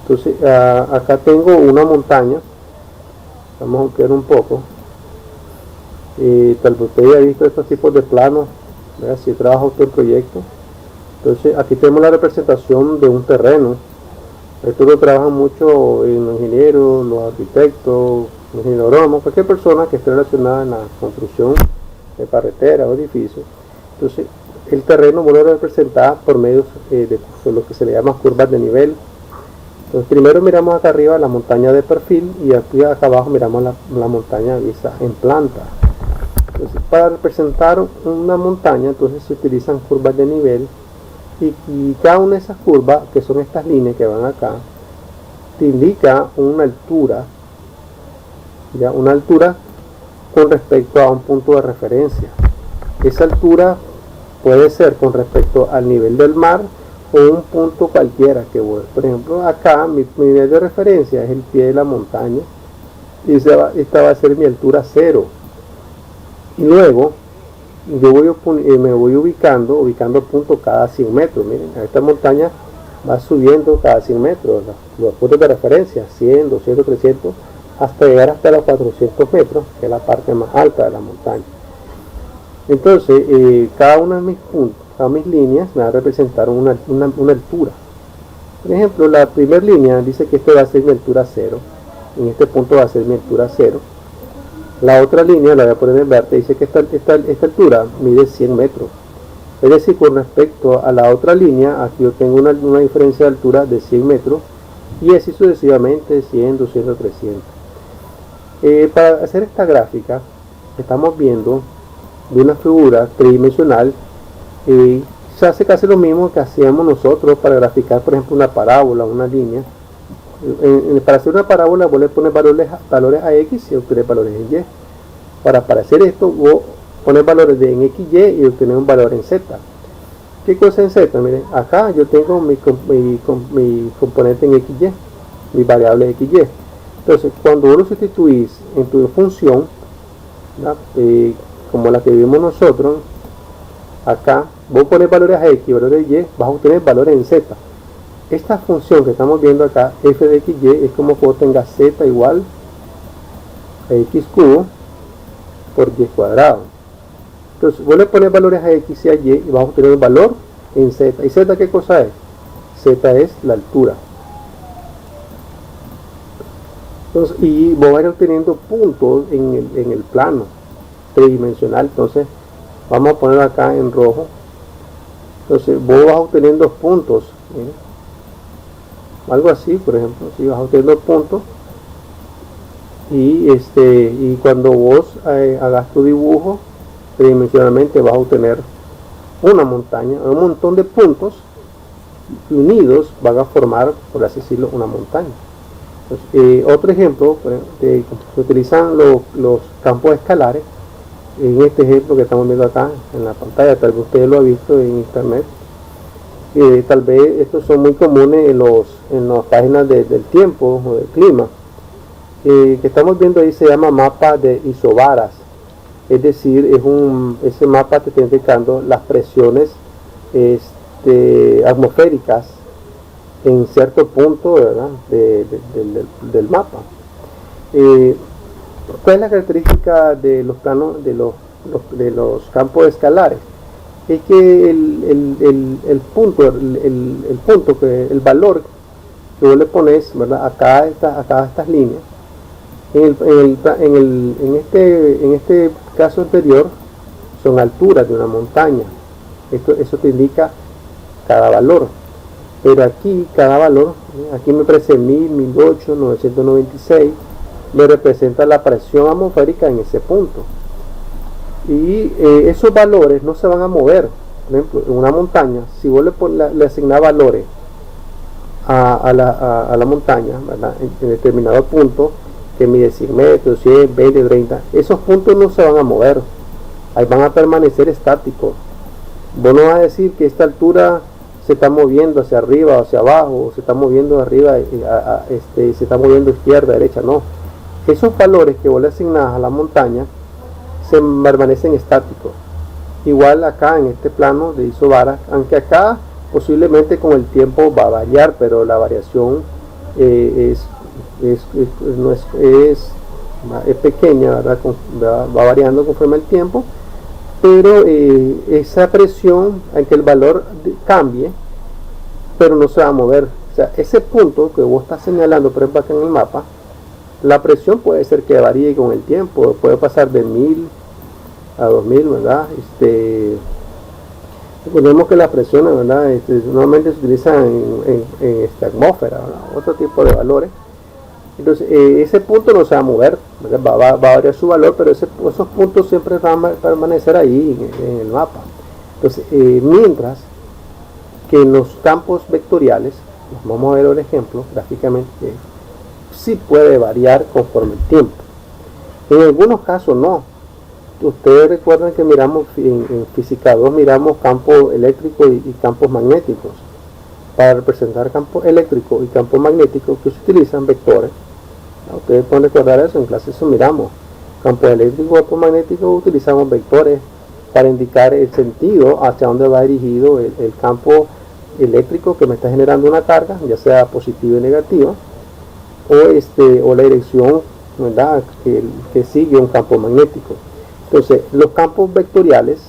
Entonces, acá tengo una montaña. Vamos a ampliar un poco. Tal vez usted haya visto estos tipos de planos, ¿verdad? Si trabaja usted en proyecto. Entonces, aquí tenemos la representación de un terreno. Esto lo trabajan mucho los ingenieros, los arquitectos, los ingenieros agrónomos, cualquier persona que esté relacionada en la construcción de carreteras o edificios. Entonces, el terreno vuelve a representar por medio de lo que se le llama curvas de nivel. Entonces, primero miramos acá arriba la montaña de perfil y aquí acá abajo miramos la montaña vista en planta. Entonces, para representar una montaña, entonces se utilizan curvas de nivel. Y cada una de esas curvas, que son estas líneas que van acá, te indica una altura, ¿ya? Una altura con respecto a un punto de referencia. Esa altura puede ser con respecto al nivel del mar o un punto cualquiera que voy. Por ejemplo, acá mi nivel de referencia es el pie de la montaña y esta va a ser mi altura 0. Y luego yo me voy ubicando puntos cada 100 metros. Miren, esta montaña va subiendo cada 100 metros, los puntos de referencia, 100, 200, 300, hasta llegar hasta los 400 metros, que es la parte más alta de la montaña. Entonces, cada una de mis puntos, cada mis líneas me va a representar una altura. Por ejemplo, la primera línea dice que este va a ser mi altura 0, en este punto va a ser mi altura 0. La otra línea, la voy a poner en verde, dice que esta altura mide 100 metros. Es decir, con respecto a la otra línea, aquí yo tengo una diferencia de altura de 100 metros, y así sucesivamente, 100, 200, 300. Para hacer esta gráfica, estamos viendo de una figura tridimensional, se hace casi lo mismo que hacíamos nosotros para graficar, por ejemplo, una parábola, una línea. Para hacer una parábola vos le pones valores a x y obtener valores en y. Para hacer esto vos pones valores en x, y y obtener un valor en z. ¿Qué cosa en z? Miren, acá yo tengo mi componente en x, y mi variable x, y. Entonces, cuando vos lo sustituís en tu función, como la que vimos nosotros, acá vos pones valores a x y valores a y, vas a obtener valores en z. Esta función que estamos viendo acá, f de xy, es como que vos tengas z igual a x cubo por y cuadrado. Entonces, vos le pones valores a x y a y y vas a obtener un valor en z. ¿Y z qué cosa es? Z es la altura. Entonces, y vos vas a ir obteniendo puntos en el plano tridimensional. Entonces, vamos a poner acá en rojo. Entonces, vos vas obteniendo puntos. ¿sí? Algo así, por ejemplo, si vas obteniendo puntos y cuando vos hagas tu dibujo tridimensionalmente vas a obtener una montaña, un montón de puntos unidos van a formar, por así decirlo, una montaña. Entonces, otro ejemplo, se utilizan los campos escalares. En este ejemplo que estamos viendo acá en la pantalla, tal vez ustedes lo han visto en internet. Tal vez estos son muy comunes en las páginas del tiempo o del clima. Que estamos viendo ahí se llama mapa de isobaras. Es decir, ese mapa te está indicando las presiones atmosféricas en cierto punto, ¿verdad? del mapa. ¿Cuál es la característica de los planos de los campos escalares? Es que el valor que vos le pones, ¿verdad? Acá estas líneas. En este caso anterior son alturas de una montaña. Eso te indica cada valor. Pero aquí cada valor, aquí me parece 1000, 1008, 996, me representa la presión atmosférica en ese punto. Y esos valores no se van a mover. Por ejemplo, en una montaña, si vos le asignás valores a la montaña, ¿verdad? En determinado punto, que mide 100 metros, 100, 20, 30, esos puntos no se van a mover, ahí van a permanecer estáticos. Vos no vas a decir que esta altura se está moviendo hacia arriba o hacia abajo, o se está moviendo de arriba, se está moviendo izquierda, derecha, no. Esos valores que vos le asignás a la montaña se permanecen estáticos. Igual acá en este plano de isobara, aunque acá posiblemente con el tiempo va a variar, pero la variación es pequeña, ¿verdad? Va variando conforme el tiempo, pero esa presión, aunque el valor cambie, pero no se va a mover. O sea, ese punto que vos estás señalando, por ejemplo acá en el mapa, la presión puede ser que varíe con el tiempo, puede pasar de 1000 a 2000, ¿verdad? Recordemos que las presiones, ¿verdad? Normalmente se utilizan en atmósfera, ¿verdad? Otro tipo de valores. Entonces ese punto no se va a mover, va a variar su valor, pero esos puntos siempre van a permanecer ahí en el mapa. Entonces mientras que en los campos vectoriales, vamos a ver el ejemplo gráficamente, sí puede variar conforme el tiempo. En algunos casos no. Ustedes recuerdan que miramos en física 2, miramos campos eléctricos y campos magnéticos. Para representar campo eléctrico y campo magnético que se utilizan vectores. Ustedes pueden recordar eso, en clase eso miramos. Campo eléctrico y campo magnético utilizamos vectores para indicar el sentido hacia dónde va dirigido el campo eléctrico que me está generando una carga, ya sea positiva y negativa, o la dirección, ¿verdad? que sigue un campo magnético. Entonces, los campos vectoriales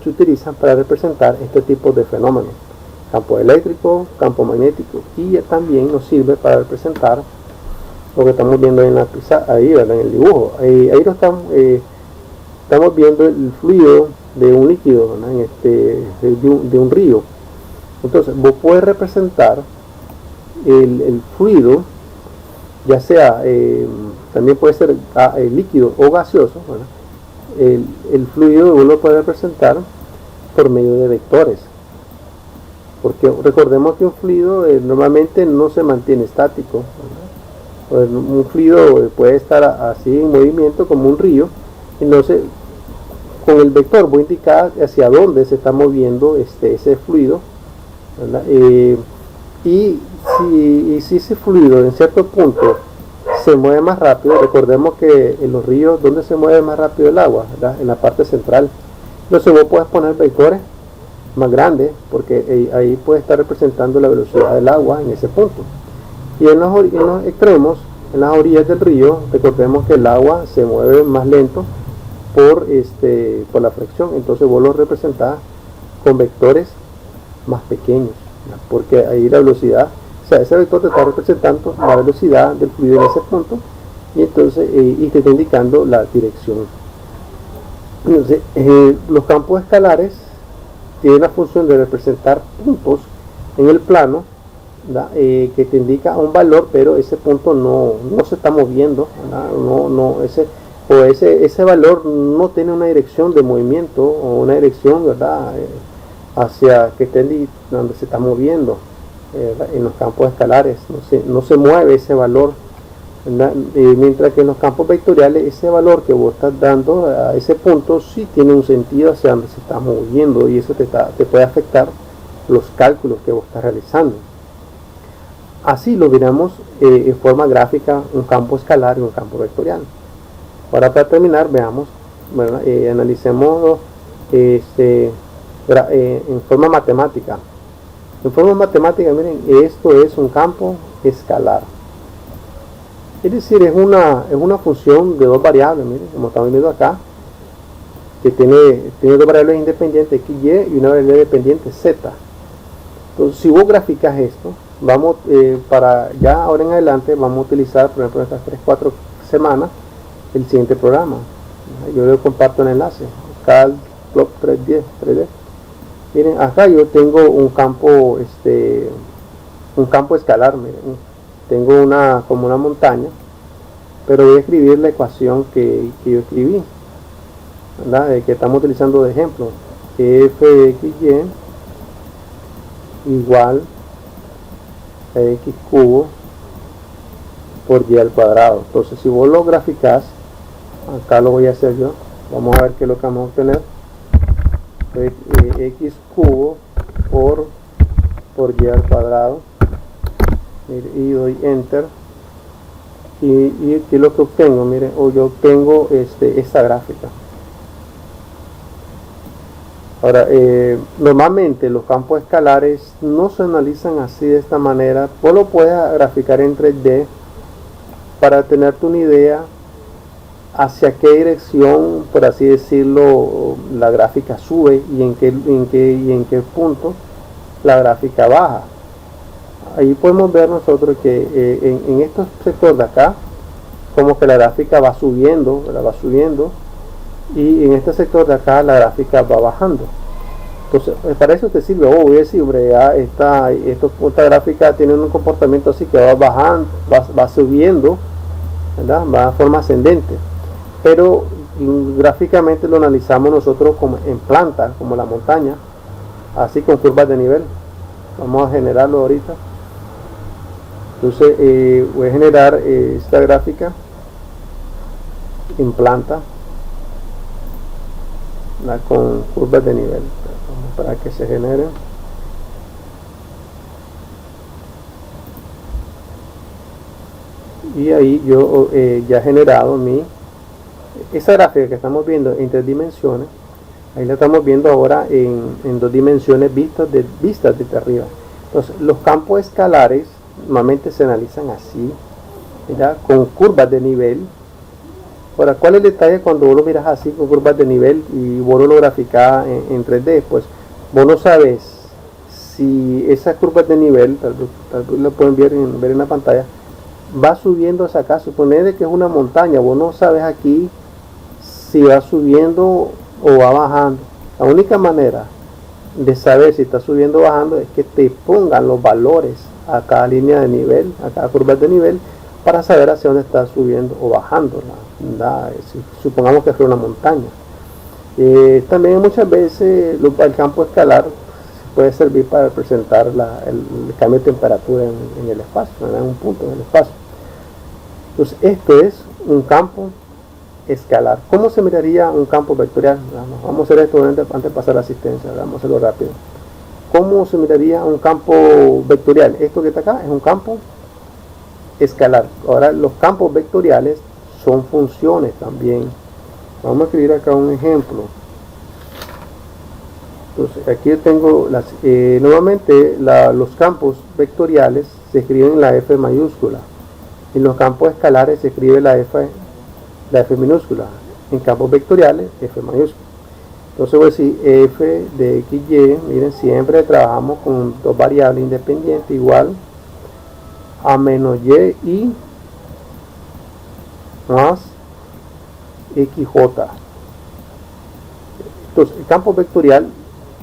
se utilizan para representar este tipo de fenómenos. Campo eléctrico, campo magnético, y también nos sirve para representar lo que estamos viendo en la pizarra, ahí, ¿verdad? En el dibujo. Ahí lo estamos viendo el fluido de un líquido, ¿verdad? De un río. Entonces, vos puedes representar el fluido, ya sea, también puede ser líquido o gaseoso, ¿verdad? El fluido uno lo puede representar por medio de vectores, porque recordemos que un fluido normalmente no se mantiene estático, ¿verdad? Un fluido puede estar así en movimiento como un río. Entonces con el vector voy a indicar hacia dónde se está moviendo ese fluido, ¿verdad? Y si ese fluido en cierto punto se mueve más rápido, recordemos que en los ríos, ¿dónde se mueve más rápido el agua? ¿Verdad? En la parte central. Entonces vos puedes poner vectores más grandes, porque ahí puede estar representando la velocidad del agua en ese punto. Y en los extremos, en las orillas del río, recordemos que el agua se mueve más lento por la fricción. Entonces vos lo representás con vectores más pequeños, ¿verdad? Porque ahí la velocidad, o sea, ese vector te está representando la velocidad del fluido en ese punto, y entonces te está indicando la dirección. Entonces los campos escalares tienen la función de representar puntos en el plano, que te indica un valor, pero ese punto no se está moviendo, ese valor no tiene una dirección de movimiento o una dirección, ¿verdad? Hacia que esté donde se está moviendo. En los campos escalares no se mueve ese valor, mientras que en los campos vectoriales ese valor que vos estás dando a ese punto sí tiene un sentido hacia donde se está moviendo, y eso te puede afectar los cálculos que vos estás realizando. Así lo veremos en forma gráfica, un campo escalar y un campo vectorial. Ahora, para terminar, veamos, analicemos en forma matemática. En forma matemática, miren, esto es un campo escalar. Es decir, es una función de dos variables, miren, como estamos viendo acá, que tiene dos variables independientes, x, y una variable dependiente, z. Entonces, si vos graficas esto, vamos para ya ahora en adelante vamos a utilizar, por ejemplo, estas 3-4 semanas el siguiente programa. Yo le comparto el enlace, CalClub 3D. Miren, acá yo tengo un campo escalar. Miren, tengo como una montaña, pero voy a escribir la ecuación que yo escribí, ¿verdad? Que estamos utilizando de ejemplo. F de XY igual a X cubo por Y al cuadrado. Entonces, si vos lo graficás, acá lo voy a hacer yo. Vamos a ver qué es lo que vamos a obtener. X cubo por Y al cuadrado. Y doy enter. Y aquí lo que obtengo, miren, yo obtengo esta gráfica. Ahora, normalmente los campos escalares no se analizan así, de esta manera. Vos lo puedes graficar en 3D para tenerte una idea hacia qué dirección, por así decirlo, la gráfica sube y en qué punto la gráfica baja. Ahí podemos ver nosotros que en estos sectores de acá, como que la gráfica va subiendo, y en este sector de acá la gráfica va bajando. Entonces, para eso te sirve, voy a decir, hombre, ya esta gráfica tiene un comportamiento así que va bajando, va subiendo, ¿verdad? Va de forma ascendente. Pero gráficamente lo analizamos nosotros como en planta, como la montaña, así con curvas de nivel. Vamos a generarlo ahorita. Entonces voy a generar esta gráfica en planta, con curvas de nivel. Vamos para que se genere. Y ahí yo ya he generado esa gráfica que estamos viendo en 3 dimensiones. Ahí la estamos viendo ahora en 2 dimensiones vistas desde arriba. Entonces, los campos escalares normalmente se analizan así, ¿verdad? Con curvas de nivel. Ahora, ¿cuál es el detalle cuando vos lo miras así con curvas de nivel y vos lo graficás en 3D? Pues vos no sabes si esas curvas de nivel, tal vez lo pueden ver en la pantalla, va subiendo hacia acá. Suponete que es una montaña, vos no sabes aquí si va subiendo o va bajando. La única manera de saber si está subiendo o bajando es que te pongan los valores a cada línea de nivel, a cada curva de nivel, para saber hacia dónde está subiendo o bajando. Si supongamos que es una montaña. También muchas veces el campo escalar puede servir para representar el cambio de temperatura en el espacio, en un punto del espacio. Entonces, esto es un campo escalar. ¿Cómo se miraría un campo vectorial? Vamos a hacer esto antes de pasar a la asistencia. Vamos a hacerlo rápido. ¿Cómo se miraría un campo vectorial? Esto que está acá es un campo escalar. Ahora, los campos vectoriales son funciones también. Vamos a escribir acá un ejemplo. Entonces, aquí tengo nuevamente los campos vectoriales se escriben la F mayúscula. En los campos escalares se escribe la F minúscula. En campos vectoriales, F mayúscula. Entonces voy a decir F de XY. Miren, siempre trabajamos con 2 variables independientes, igual a menos Y más XJ. Entonces, el campo vectorial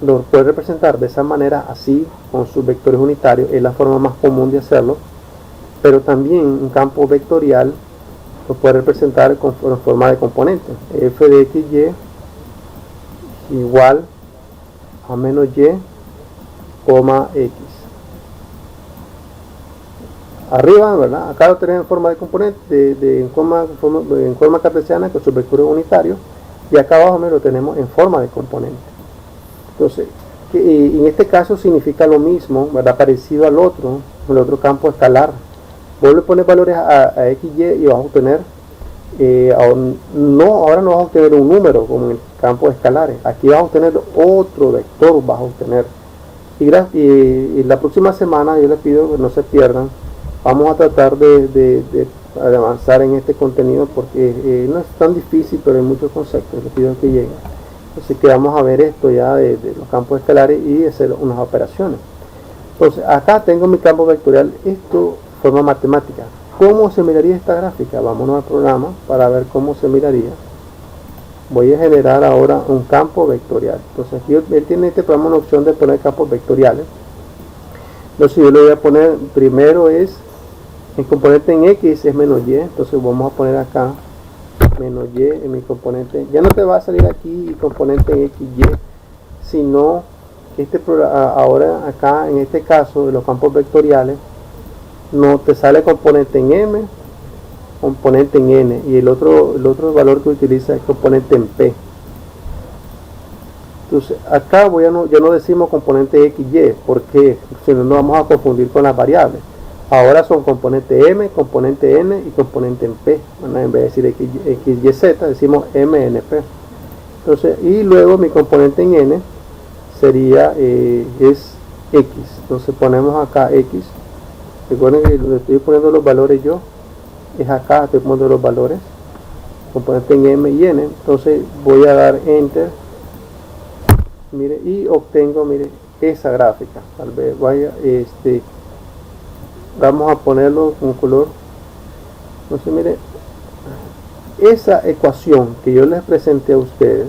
lo puede representar de esa manera, así, con sus vectores unitarios. Es la forma más común de hacerlo. Pero también un campo vectorial lo puede representar en forma de componente. F de XY igual a menos Y, X. Arriba, ¿verdad? Acá lo tenemos en forma de componente, en forma cartesiana con sus vectores unitarios. Y acá abajo lo tenemos en forma de componente. Entonces, en este caso significa lo mismo, ¿verdad? Parecido al otro, el otro campo escalar. Vos le pones valores a XY y vas a obtener, ahora no vas a obtener un número como en el campo escalares. Aquí vas a obtener otro vector, vas a obtener. Y la próxima semana yo les pido que no se pierdan. Vamos a tratar de avanzar en este contenido porque no es tan difícil, pero hay muchos conceptos. Les pido que lleguen. Así que vamos a ver esto ya de los campos escalares y hacer unas operaciones. Entonces acá tengo mi campo vectorial, esto forma matemática. ¿Cómo se miraría esta gráfica? Vámonos al programa para ver cómo se miraría. Voy a generar ahora un campo vectorial. Entonces aquí él tiene este programa una opción de poner campos vectoriales. Entonces yo le voy a poner, primero es el componente en X es menos Y, entonces vamos a poner acá menos Y en mi componente. Ya no te va a salir aquí componente en X, Y, sino este ahora acá en este caso de los campos vectoriales no te sale componente en M, componente en N, y el otro valor que utiliza es componente en P. Entonces acá ya no decimos componente X, Y, porque si no nos vamos a confundir con las variables. Ahora son componente M, componente N y componente en P. Bueno, en vez de decir X, Y, Z, decimos M, N, P. Entonces, y luego mi componente en N sería es X. Entonces ponemos acá X. Recuerden que le estoy poniendo los valores yo. Es acá, estoy poniendo los valores. Componente en M y N. Entonces voy a dar Enter. Mire, y obtengo, mire, esa gráfica. Tal vez vaya, vamos a ponerlo con color. Entonces mire, esa ecuación que yo les presenté a ustedes,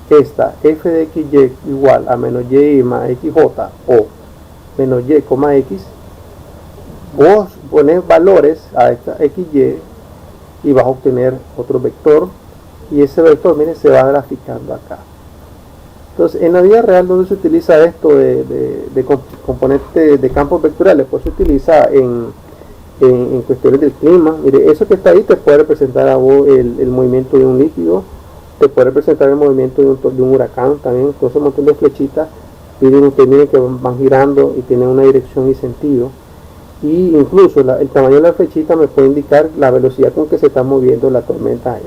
esta f de xy igual a menos y más xj o menos y, x, vos pones valores a esta xy y vas a obtener otro vector, y ese vector, mire, se va graficando acá. Entonces, en la vida real, donde se utiliza esto de componentes de campos vectoriales, pues se utiliza en cuestiones del clima. Mire, eso que está ahí te puede representar a vos el movimiento de un líquido, te puede representar el movimiento de un huracán también, con ese montón de flechitas. Miren que van girando y tienen una dirección y sentido. Y incluso el tamaño de la flechita me puede indicar la velocidad con que se está moviendo la tormenta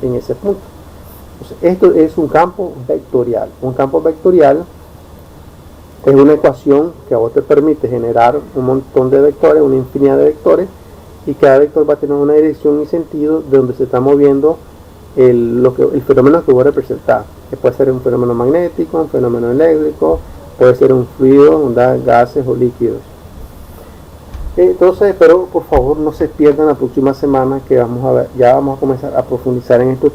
en ese punto. Entonces, esto es un campo vectorial. Un campo vectorial es una ecuación que a vos te permite generar un montón de vectores, una infinidad de vectores, y cada vector va a tener una dirección y sentido de donde se está moviendo el fenómeno que vos representás, que puede ser un fenómeno magnético, un fenómeno eléctrico, puede ser un fluido, ondas, gases o líquidos. Entonces, pero por favor no se pierdan la próxima semana, que ya vamos a comenzar a profundizar en estos